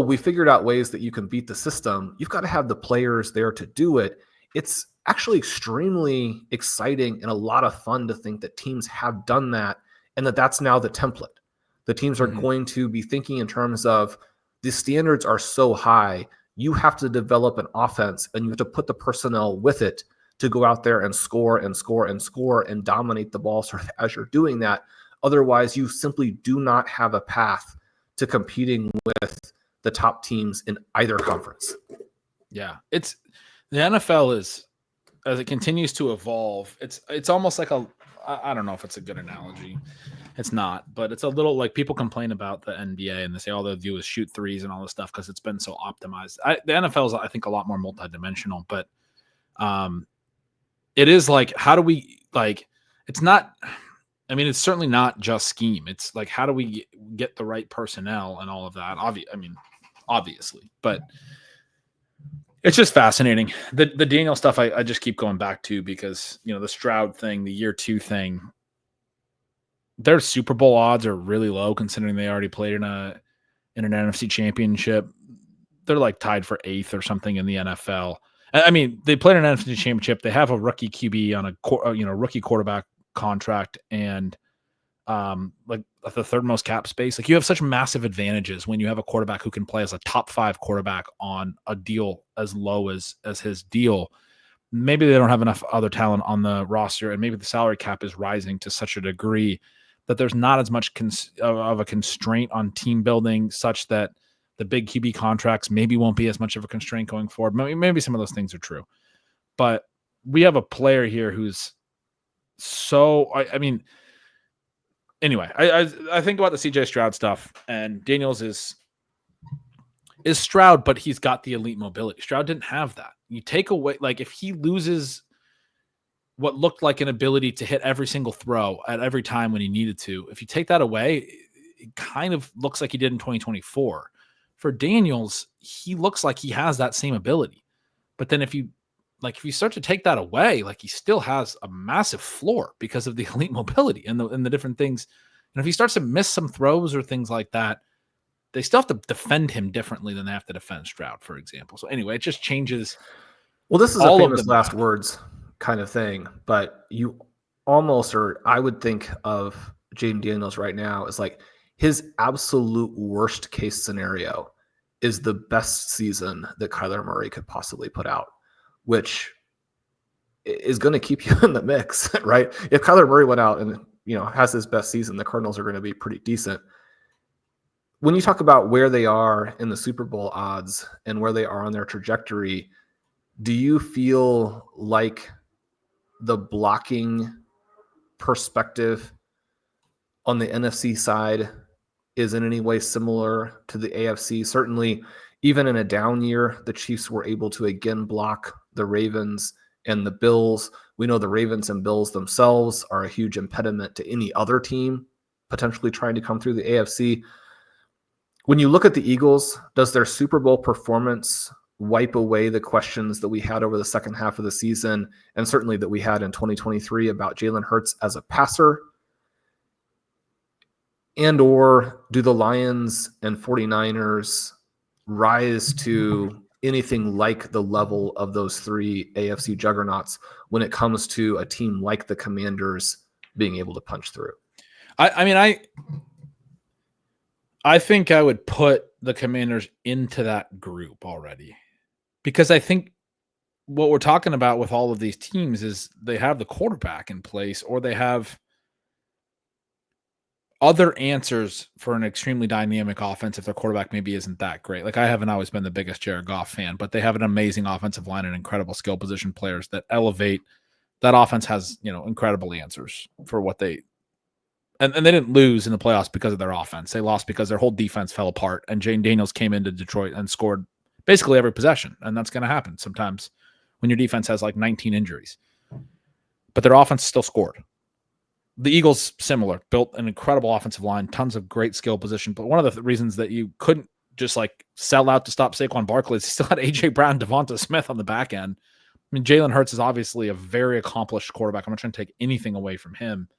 we figured out ways that you can beat the system. You've got to have the players there to do it. It's actually extremely exciting and a lot of fun to think that teams have done that, and that's now the template. The teams are going to be thinking in terms of the standards are so high, you have to develop an offense and you have to put the personnel with it to go out there and score and score and score and dominate the ball sort of as you're doing that. Otherwise, you simply do not have a path to competing with the top teams in either conference. Yeah, the NFL is, as it continues to evolve, it's almost like I don't know if it's a good analogy. It's not, but it's a little like people complain about the NBA and they say all they do is shoot threes and all this stuff because it's been so optimized. The NFL is, I think, a lot more multidimensional, but it is like, how do we, like, it's not, I mean, it's certainly not just scheme. It's like, how do we get the right personnel and all of that? Obviously, but it's just fascinating. The Daniel stuff I just keep going back to because, the Stroud thing, the year 2 thing, their Super Bowl odds are really low considering they already played in an NFC championship. They're like tied for 8th or something in the NFL. I mean, they played an NFC championship. They have a rookie QB on a rookie quarterback contract and like the 3rd most cap space. Like, you have such massive advantages when you have a quarterback who can play as a top 5 quarterback on a deal as low as his deal. Maybe they don't have enough other talent on the roster, and maybe the salary cap is rising to such a degree that there's not as much of a constraint on team building, such that the big QB contracts maybe won't be as much of a constraint going forward. Maybe some of those things are true, but we have a player here who's so, anyway, I think about the CJ Stroud stuff, and Daniels is Stroud, but he's got the elite mobility. Stroud didn't have that. You take away, like, if he loses what looked like an ability to hit every single throw at every time when he needed to, if you take that away, it kind of looks like he did in 2024. For Daniels, he looks like he has that same ability. But then if you start to take that away, like he still has a massive floor because of the elite mobility and the different things. And if he starts to miss some throws or things like that, they still have to defend him differently than they have to defend Stroud, for example. So anyway, it just changes. Well, this is a famous last words kind of thing, but you almost, or I would think of Jayden Daniels right now as like his absolute worst case scenario is the best season that Kyler Murray could possibly put out, which is going to keep you in the mix, right? If Kyler Murray went out and, has his best season, the Cardinals are going to be pretty decent. When you talk about where they are in the Super Bowl odds and where they are on their trajectory, do you feel like the blocking perspective on the NFC side is in any way similar to the AFC? Certainly, even in a down year, the Chiefs were able to again block the Ravens and the Bills. We know the Ravens and Bills themselves are a huge impediment to any other team potentially trying to come through the AFC. When you look at the Eagles, does their Super Bowl performance wipe away the questions that we had over the second half of the season, and certainly that we had in 2023 about Jalen Hurts as a passer? And or do the Lions and 49ers rise to anything like the level of those three AFC juggernauts when it comes to a team like the Commanders being able to punch through? I think I would put the Commanders into that group already, because I think what we're talking about with all of these teams is they have the quarterback in place, or they have other answers for an extremely dynamic offense if their quarterback maybe isn't that great. Like, I haven't always been the biggest Jared Goff fan, but they have an amazing offensive line and incredible skill position players that elevate. That offense has, incredible answers for what they and they didn't lose in the playoffs because of their offense. They lost because their whole defense fell apart, and Jayden Daniels came into Detroit and scored basically every possession, and that's going to happen sometimes when your defense has like 19 injuries. But their offense still scored. The Eagles, similar, built an incredible offensive line, tons of great skill position. But one of the reasons that you couldn't just like sell out to stop Saquon Barkley is you still had A.J. Brown, Devonta Smith on the back end. I mean, Jalen Hurts is obviously a very accomplished quarterback. I'm not trying to take anything away from him.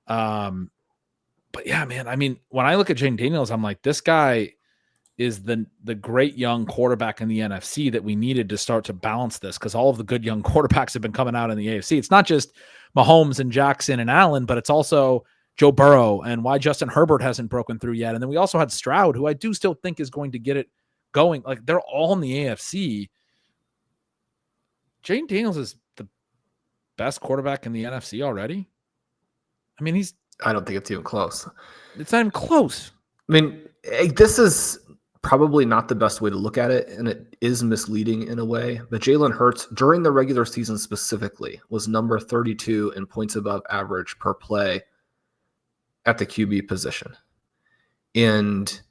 But yeah, man, I mean, when I look at Jayden Daniels, I'm like, this guy is the great young quarterback in the NFC that we needed to start to balance this, because all of the good young quarterbacks have been coming out in the AFC. It's not just Mahomes and Jackson and Allen, but it's also Joe Burrow and why Justin Herbert hasn't broken through yet. And then we also had Stroud, who I do still think is going to get it going. Like, they're all in the AFC. Jayden Daniels is the best quarterback in the NFC already. I mean, I don't think it's even close. It's not even close. I mean, this is probably not the best way to look at it, and it is misleading in a way. But Jalen Hurts, during the regular season specifically, was number 32 in points above average per play at the QB position. And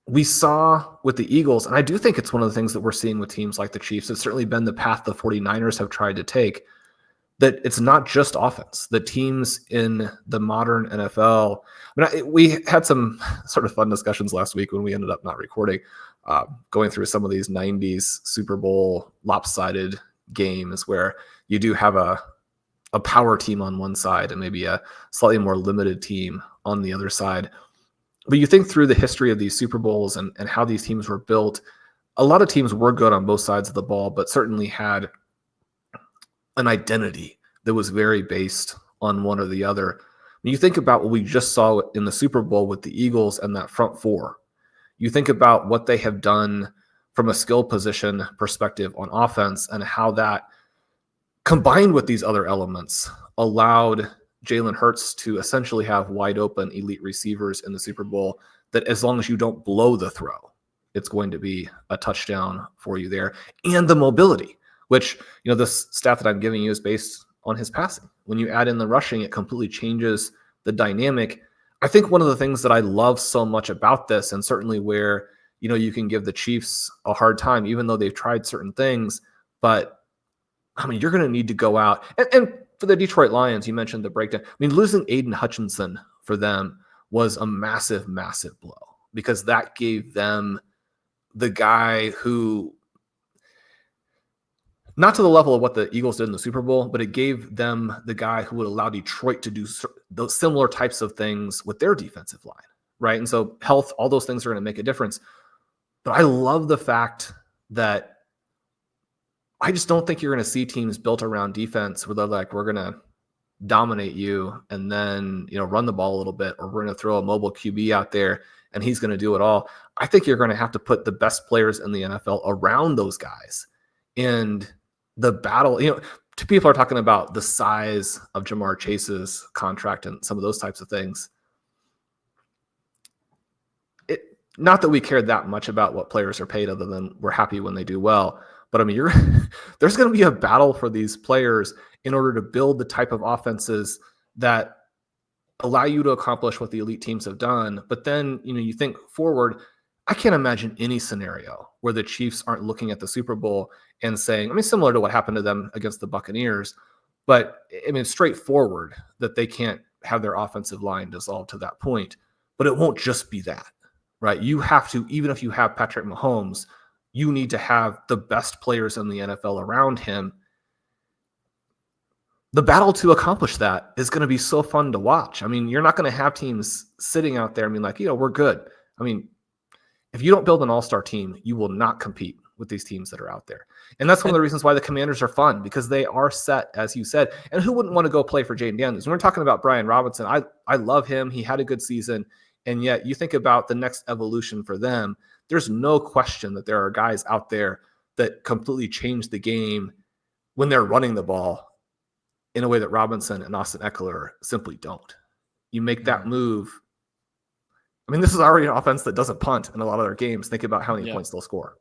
we saw with the Eagles, and I do think it's one of the things that we're seeing with teams like the Chiefs. It's certainly been the path the 49ers have tried to take, that it's not just offense. The teams in the modern NFL, we had some sort of fun discussions last week when we ended up not recording, going through some of these 90s Super Bowl lopsided games where you do have a power team on one side and maybe a slightly more limited team on the other side. But you think through the history of these Super Bowls and how these teams were built, a lot of teams were good on both sides of the ball, but certainly had an identity that was very based on one or the other. When you think about what we just saw in the Super Bowl with the Eagles and that front four, you think about what they have done from a skill position perspective on offense and how that combined with these other elements allowed Jalen Hurts to essentially have wide open elite receivers in the Super Bowl, that as long as you don't blow the throw, it's going to be a touchdown for you there. And the mobility, which, this stat that I'm giving you is based on his passing. When you add in the rushing, it completely changes the dynamic. I think one of the things that I love so much about this, and certainly where, you can give the Chiefs a hard time, even though they've tried certain things, but I mean, you're going to need to go out. And for the Detroit Lions, you mentioned the breakdown. I mean, losing Aiden Hutchinson for them was a massive, massive blow, because that gave them the guy who, not to the level of what the Eagles did in the Super Bowl, but it gave them the guy who would allow Detroit to do those similar types of things with their defensive line, right? And so health, all those things are going to make a difference. But I love the fact that I just don't think you're going to see teams built around defense where they're like, we're going to dominate you and then, run the ball a little bit, or we're going to throw a mobile QB out there and he's going to do it all. I think you're going to have to put the best players in the NFL around those guys. And the battle, people are talking about the size of Jamar Chase's contract and some of those types of things. Not that we care that much about what players are paid, other than we're happy when they do well. But I mean, there's going to be a battle for these players in order to build the type of offenses that allow you to accomplish what the elite teams have done. But then, you think forward, I can't imagine any scenario where the Chiefs aren't looking at the Super Bowl and saying, similar to what happened to them against the Buccaneers, but straightforward that they can't have their offensive line dissolved to that point. But it won't just be that, right? You have to, even if you have Patrick Mahomes, you need to have the best players in the NFL around him. The battle to accomplish that is going to be so fun to watch. You're not going to have teams sitting out there and being like, we're good. If you don't build an all-star team, you will not compete with these teams that are out there. And that's one of the reasons why the Commanders are fun, because they are set, as you said. And who wouldn't want to go play for Jayden Daniels? When we're talking about Brian Robinson, I love him. He had a good season. And yet you think about the next evolution for them, there's no question that there are guys out there that completely change the game when they're running the ball in a way that Robinson and Austin Eckler simply don't. You make that move. This is already an offense that doesn't punt in a lot of their games. Think about how many points they'll score.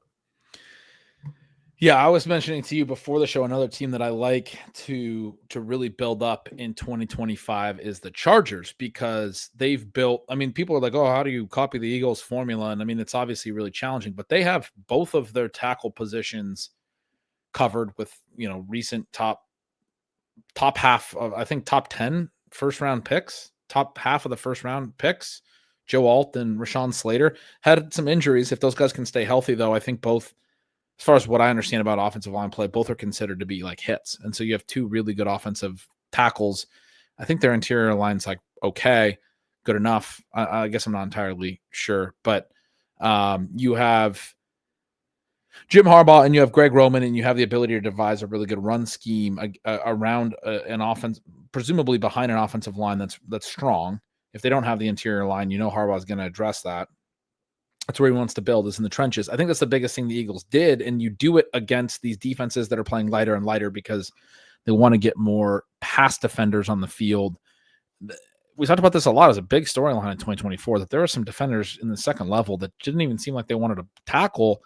Yeah, I was mentioning to you before the show, another team that I like to really build up in 2025 is the Chargers, because they've built, people are like, oh, how do you copy the Eagles formula? And it's obviously really challenging, but they have both of their tackle positions covered with, recent top half of, I think, top 10 first round picks, top half of the first round picks. Joe Alt and Rashawn Slater had some injuries. If those guys can stay healthy, though, I think both, as far as what I understand about offensive line play, both are considered to be like hits. And so you have two really good offensive tackles. I think their interior line's like, okay, good enough. I guess I'm not entirely sure, but you have Jim Harbaugh and you have Greg Roman, and you have the ability to devise a really good run scheme around an offense, presumably behind an offensive line that's strong. If they don't have the interior line, Harbaugh is going to address that. That's where he wants to build, is in the trenches. I think that's the biggest thing the Eagles did, and you do it against these defenses that are playing lighter and lighter because they want to get more pass defenders on the field. We talked about this a lot as a big storyline in 2024, that there are some defenders in the second level that didn't even seem like they wanted to tackle,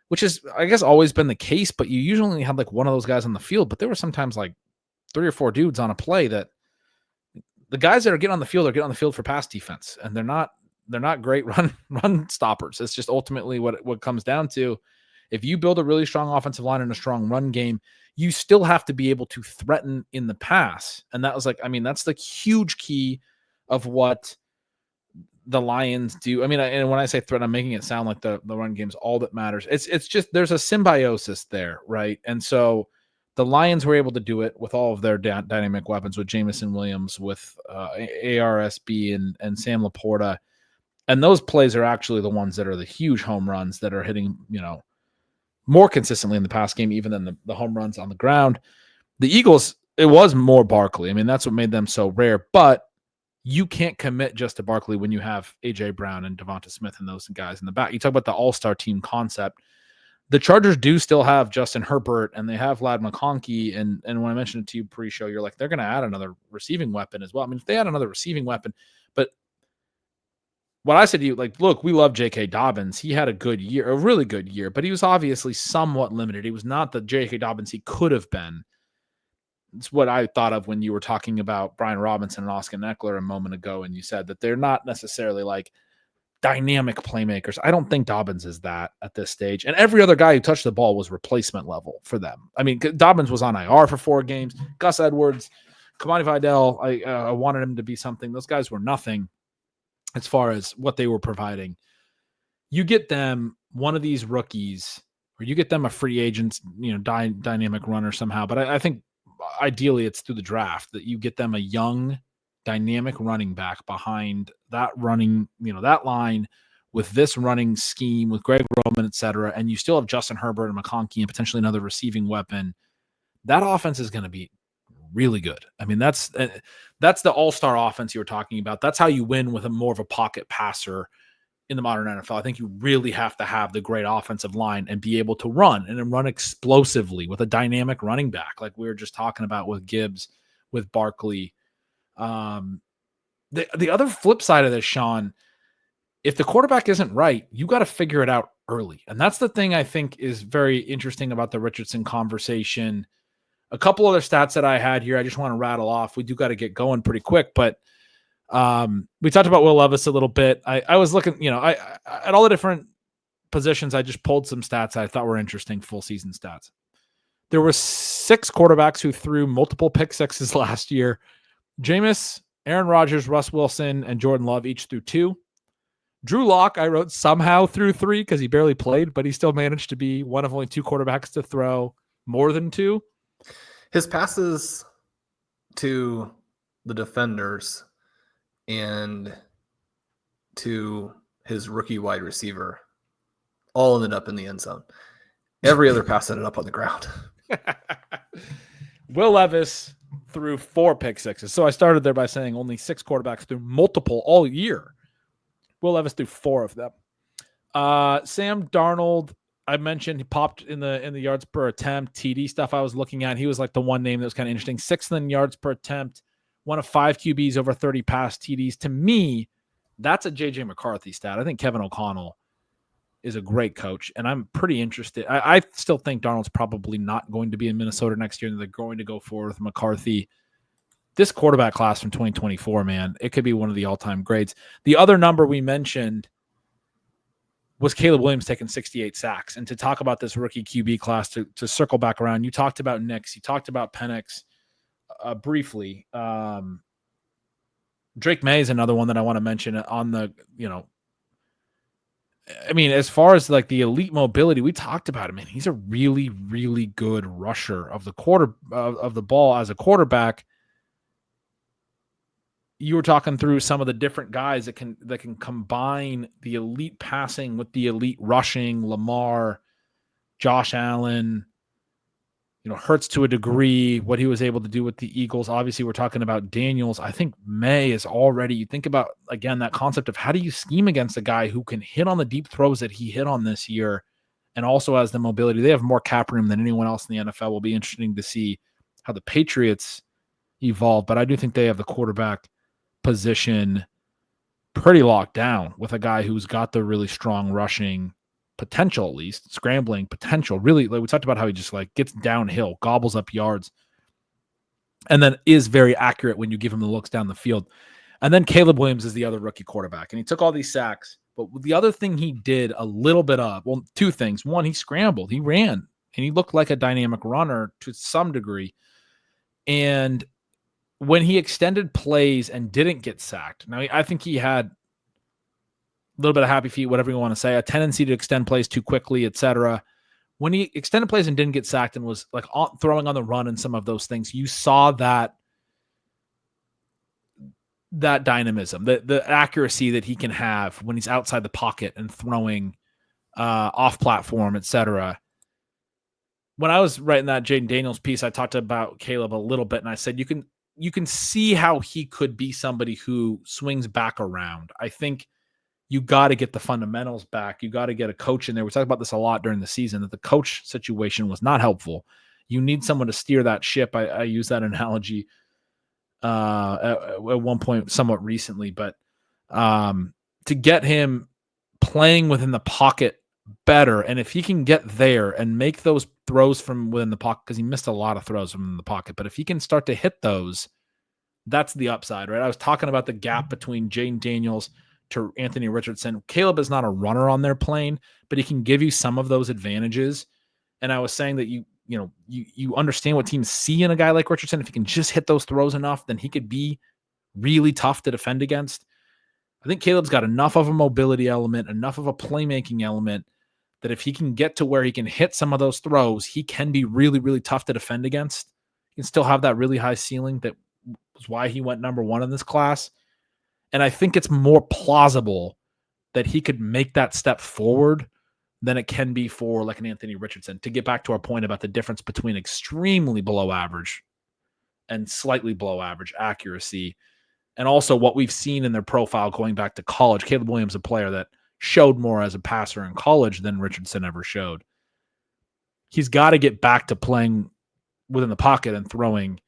which is, I guess, always been the case, but you usually only had like one of those guys on the field. But there were sometimes like 3 or 4 dudes on a play that the guys that are getting on the field are getting on the field for pass defense, and they're not great run stoppers. It's just ultimately what comes down to. If you build a really strong offensive line and a strong run game, you still have to be able to threaten in the pass. And that was that's the huge key of what the Lions do. And when I say threat, I'm making it sound like the run game's all that matters. It's just, there's a symbiosis there, right? And so the Lions were able to do it with all of their dynamic weapons, with Jamison Williams, with ARSB and Sam Laporta. And those plays are actually the ones that are the huge home runs that are hitting, more consistently in the pass game, even than the home runs on the ground. The Eagles, it was more Barkley. That's what made them so rare. But you can't commit just to Barkley when you have A.J. Brown and Devonta Smith and those guys in the back. You talk about the all-star team concept. The Chargers do still have Justin Herbert, and they have Ladd McConkey. And when I mentioned it to you pre-show, you're like, they're going to add another receiving weapon as well. If they add another receiving weapon, but what I said to you, look, we love J.K. Dobbins. He had a good year, a really good year, but he was obviously somewhat limited. He was not the J.K. Dobbins he could have been. It's what I thought of when you were talking about Brian Robinson and Austin Eckler a moment ago, and you said that they're not necessarily like dynamic playmakers. I don't think Dobbins is that at this stage. And every other guy who touched the ball was replacement level for them. Dobbins was on IR for 4 games. Gus Edwards, Kamani Vidal, I wanted him to be something. Those guys were nothing. as far as what they were providing. You get them one of these rookies, or you get them a free agent, dynamic runner somehow. But I think ideally it's through the draft that you get them a young, dynamic running back behind that running, that line with this running scheme with Greg Roman, et cetera. And you still have Justin Herbert and McConkey and potentially another receiving weapon. That offense is going to be really good. I mean, that's the all-star offense you were talking about. That's how you win with more of a pocket passer in the modern NFL. I think you really have to have the great offensive line and be able to run and then run explosively with a dynamic running back, like we were just talking about with Gibbs, with Barkley. The other flip side of this, Sean, if the quarterback isn't right, you got to figure it out early. And that's the thing I think is very interesting about the Richardson conversation. A couple other stats that I had here, I just want to rattle off. We do got to get going pretty quick, but we talked about Will Levis a little bit. I was looking, at all the different positions. I just pulled some stats I thought were interesting, full season stats. There were 6 quarterbacks who threw multiple pick sixes last year. Jameis, Aaron Rodgers, Russ Wilson, and Jordan Love each threw 2. Drew Lock, I wrote somehow threw 3 because he barely played, but he still managed to be one of only 2 quarterbacks to throw more than 2. His passes to the defenders and to his rookie wide receiver all ended up in the end zone. Every other pass ended up on the ground. Will Levis threw 4 pick sixes. So I started there by saying only 6 quarterbacks threw multiple all year. Will Levis threw 4 of them. Sam Darnold, I mentioned, he popped in the yards per attempt, TD stuff I was looking at. He was like the one name that was kind of interesting. 6th in yards per attempt, one of 5 QBs over 30 pass TDs. To me, that's a JJ McCarthy stat. I think Kevin O'Connell is a great coach, and I'm pretty interested. I still think Darnold's probably not going to be in Minnesota next year, and they're going to go forward with McCarthy. This quarterback class from 2024, man, it could be one of the all-time grades. The other number we mentioned was Caleb Williams taking 68 sacks. And to talk about this rookie QB class, to circle back around, you talked about Nix, you talked about Penix briefly. Drake May is another one that I want to mention on the, as far as like the elite mobility, we talked about him. Man, he's a really, really good rusher of the of the ball as a quarterback. You were talking through some of the different guys that can combine the elite passing with the elite rushing. Lamar, Josh Allen, Hurts to a degree, what he was able to do with the Eagles. Obviously, we're talking about Daniels. I think May is already, you think about, again, that concept of how do you scheme against a guy who can hit on the deep throws that he hit on this year and also has the mobility. They have more cap room than anyone else in the NFL. Will be interesting to see how the Patriots evolve, but I do think they have the quarterback position pretty locked down with a guy who's got the really strong rushing potential, at least scrambling potential. Really, like we talked about how he just like gets downhill, gobbles up yards, and then is very accurate when you give him the looks down the field. And then Caleb Williams is the other rookie quarterback, and he took all these sacks. But the other thing he did a little bit of, 2 things. One, he scrambled, he ran, and he looked like a dynamic runner to some degree. And when he extended plays and didn't get sacked, now I think he had a little bit of happy feet, whatever you want to say, a tendency to extend plays too quickly, etc. When he extended plays and didn't get sacked and was like throwing on the run and some of those things, you saw that dynamism, the accuracy that he can have when he's outside the pocket and throwing off platform, etc. When I was writing that Jayden Daniels piece, I talked about Caleb a little bit, and I said you can see how he could be somebody who swings back around. I think you got to get the fundamentals back. You got to get a coach in there. We talked about this a lot during the season, that the coach situation was not helpful. You need someone to steer that ship. I use that analogy at one point somewhat recently, but to get him playing within the pocket better, and if he can get there and make those throws from within the pocket, because he missed a lot of throws from the pocket, but if he can start to hit those, that's the upside, right? I was talking about the gap between Jayden Daniels to Anthony Richardson. Caleb is not a runner on their plane, but he can give you some of those advantages. And I was saying that you understand what teams see in a guy like Richardson. If he can just hit those throws enough, then he could be really tough to defend against. I I think Caleb's got enough of a mobility element, enough of a playmaking element that if he can get to where he can hit some of those throws, he can be really, really tough to defend against. He can still have that really high ceiling. That was why he went number one in this class. And I think it's more plausible that he could make that step forward than it can be for like an Anthony Richardson. To get back to our point about the difference between extremely below average and slightly below average accuracy, and also what we've seen in their profile going back to college. Caleb Williams, a player that showed more as a passer in college than Richardson ever showed. He's got to get back to playing within the pocket and throwing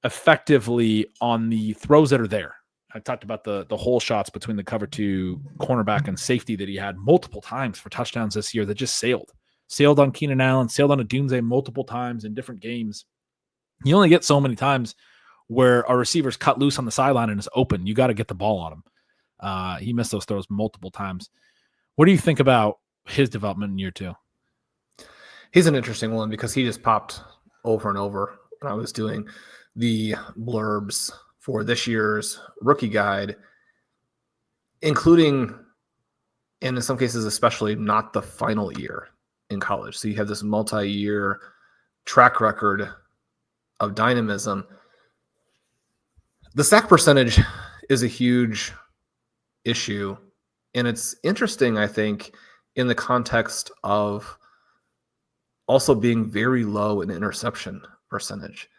effectively on the throws that are there. I talked about the hole shots between the cover two cornerback and safety that he had multiple times for touchdowns this year that just sailed on Keenan Allen, sailed on Adunze multiple times in different games. You only get so many times where a receiver's cut loose on the sideline and is open. You got to get the ball on him. He missed those throws multiple times. What do you think about his development in year two? He's an interesting one because he just popped over and over when I was doing the blurbs for this year's rookie guide, including, and in some cases especially, not the final year in college. So you have this multi-year track record of dynamism. The sack percentage is a huge issue, and it's interesting, I think, in the context of also being very low in interception percentage.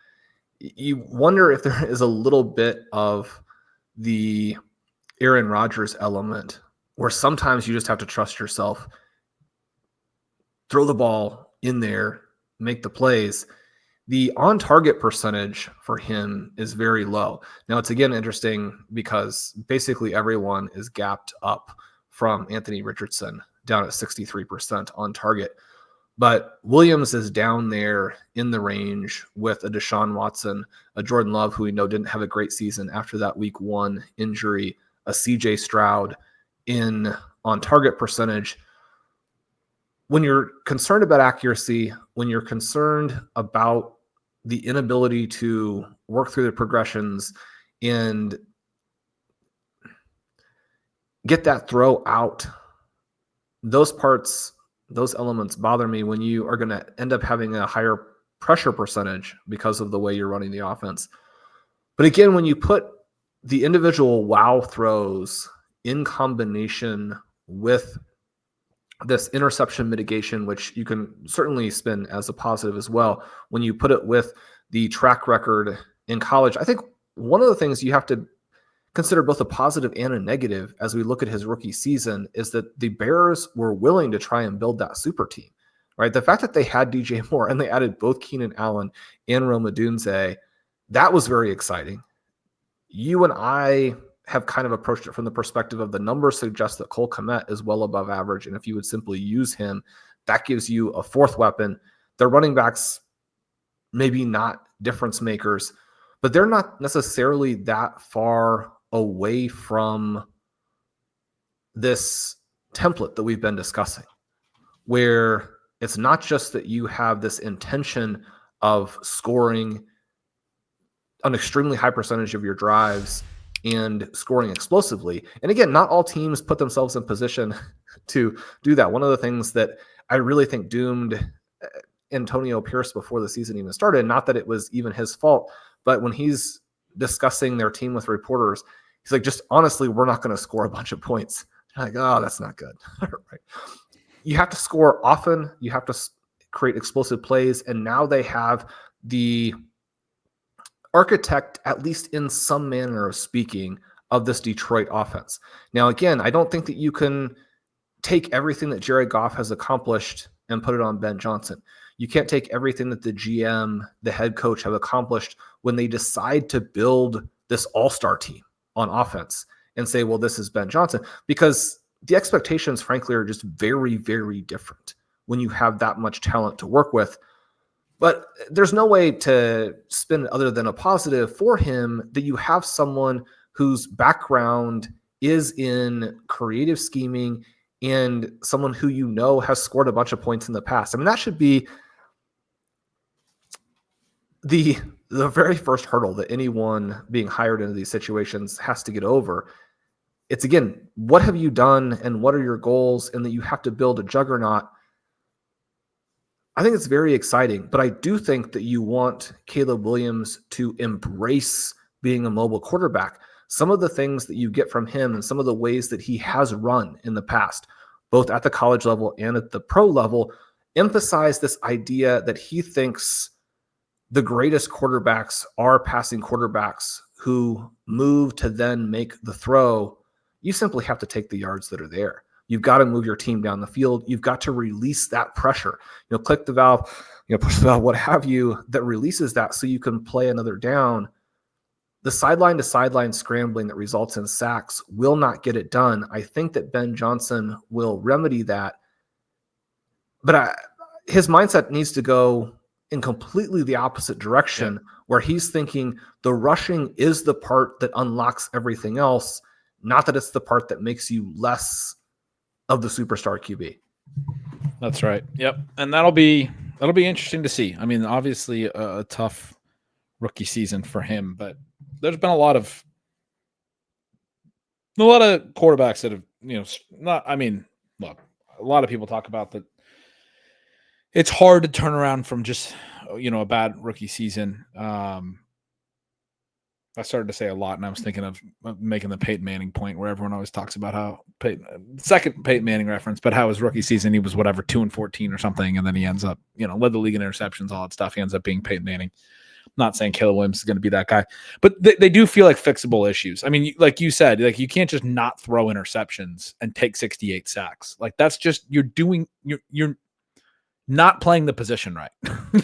You wonder if there is a little bit of the Aaron Rodgers element where sometimes you just have to trust yourself, throw the ball in there, make the plays. The on-target percentage for him is very low. Now, it's again interesting because basically everyone is gapped up from Anthony Richardson down at 63% on target. But Williams is down there in the range with a Deshaun Watson, a Jordan Love, who we know didn't have a great season after that week 1 injury, a CJ Stroud in on-target percentage. When you're concerned about accuracy, when you're concerned about the inability to work through the progressions and get that throw out, those parts, those elements bother me when you are going to end up having a higher pressure percentage because of the way you're running the offense. But again, when you put the individual wow throws in combination with this interception mitigation, which you can certainly spin as a positive as well, when you put it with the track record in college, I think one of the things you have to consider both a positive and a negative as we look at his rookie season is that the Bears were willing to try and build that super team, right? The fact that they had DJ Moore and they added both Keenan Allen and Rome Odunze, that was very exciting. You and I have kind of approached it from the perspective of the numbers suggest that Cole Kmet is well above average. And if you would simply use him, that gives you a fourth weapon. Their running backs, maybe not difference makers, but they're not necessarily that far away from this template that we've been discussing, where it's not just that you have this intention of scoring an extremely high percentage of your drives and scoring explosively. And again, not all teams put themselves in position to do that. One of the things that I really think doomed Antonio Pierce before the season even started, not that it was even his fault, but when he's discussing their team with reporters, he's like, just honestly, we're not going to score a bunch of points. I'm like, oh, that's not good. Right. You have to score often. You have to create explosive plays. And now they have the architect, at least in some manner of speaking, of this Detroit offense. Now, again, I don't think that you can take everything that Jared Goff has accomplished and put it on Ben Johnson. You can't take everything that the GM, the head coach have accomplished when they decide to build this all-star team on offense and say, well, this is Ben Johnson, because the expectations, frankly, are just very, very different when you have that much talent to work with. But there's no way to spin it other than a positive for him that you have someone whose background is in creative scheming and someone who you know has scored a bunch of points in the past. I mean, that should be the very first hurdle that anyone being hired into these situations has to get over. it's again, what have you done and what are your goals, and that you have to build a juggernaut. I think it's very exciting, but I do think that you want Caleb Williams to embrace being a mobile quarterback. Some of the things that you get from him and some of the ways that he has run in the past, both at the college level and at the pro level, emphasize this idea that he thinks the greatest quarterbacks are passing quarterbacks who move to then make the throw. You simply have to take the yards that are there. You've got to move your team down the field. You've got to release that pressure. Click the valve, push the valve, what have you, that releases that so you can play another down. The sideline to sideline scrambling that results in sacks will not get it done. I think that Ben Johnson will remedy that. But his mindset needs to go in completely the opposite direction, where he's thinking the rushing is the part that unlocks everything else, not that it's the part that makes you less of the superstar QB. That's right. Yep. And that'll be interesting to see. I mean, obviously a tough rookie season for him, but there's been a lot of quarterbacks that have, look, a lot of people talk about that. It's hard to turn around from just, a bad rookie season. I started to say a lot, and I was thinking of making the Peyton Manning point, where everyone always talks about how second Peyton Manning reference, but how his rookie season he was 2-14 or something, and then he ends up, led the league in interceptions, all that stuff. He ends up being Peyton Manning. I'm not saying Caleb Williams is going to be that guy, but they do feel like fixable issues. I mean, like you said, like you can't just not throw interceptions and take 68 sacks. Like that's just you're not playing the position right.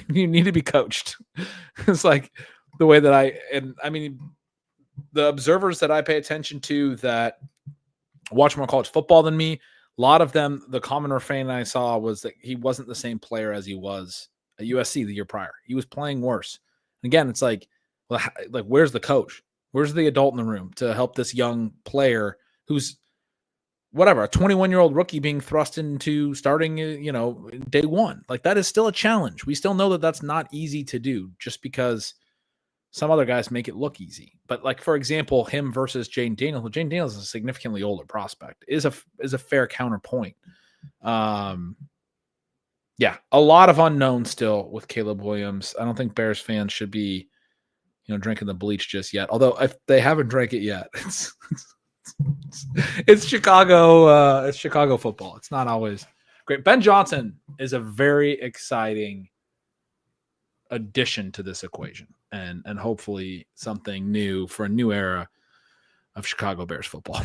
You need to be coached. It's like the way that the observers that I pay attention to that watch more college football than me, a lot of them, the common refrain I saw was that he wasn't the same player as he was at USC the year prior. He was playing worse. And again, it's like where's the coach? Where's the adult in the room to help this young player who's a 21-year-old rookie being thrust into starting, day one? Like that is still a challenge. We still know that that's not easy to do just because some other guys make it look easy. But like, for example, him versus Jayden Daniels. Well, Jayden Daniels is a significantly older prospect, is a fair counterpoint. A lot of unknowns still with Caleb Williams. I don't think Bears fans should be, drinking the bleach just yet. Although if they haven't drank it yet, it's Chicago. It's Chicago football. It's not always great. Ben Johnson is a very exciting addition to this equation, and hopefully something new for a new era of Chicago Bears football.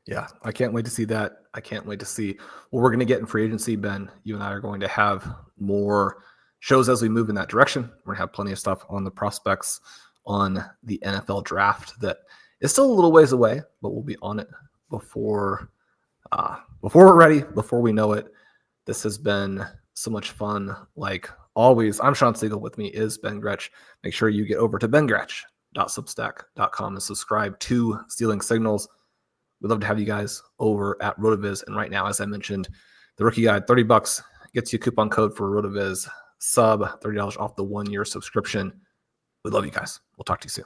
Yeah, I can't wait to see that. I can't wait to see what we're going to get in free agency, Ben. You and I are going to have more shows as we move in that direction. We're going to have plenty of stuff on the prospects, on the NFL draft that is still a little ways away, but we'll be on it before we're ready, before we know it. This has been so much fun. Like always, I'm Shawn Siegele. With me is Ben Gretch. Make sure you get over to bengretch.substack.com and subscribe to Stealing Signals. We'd love to have you guys over at RotoViz. And right now, as I mentioned, the rookie guide, $30 gets you a coupon code for RotoViz sub, $30 off the 1-year subscription. We love you guys. We'll talk to you soon.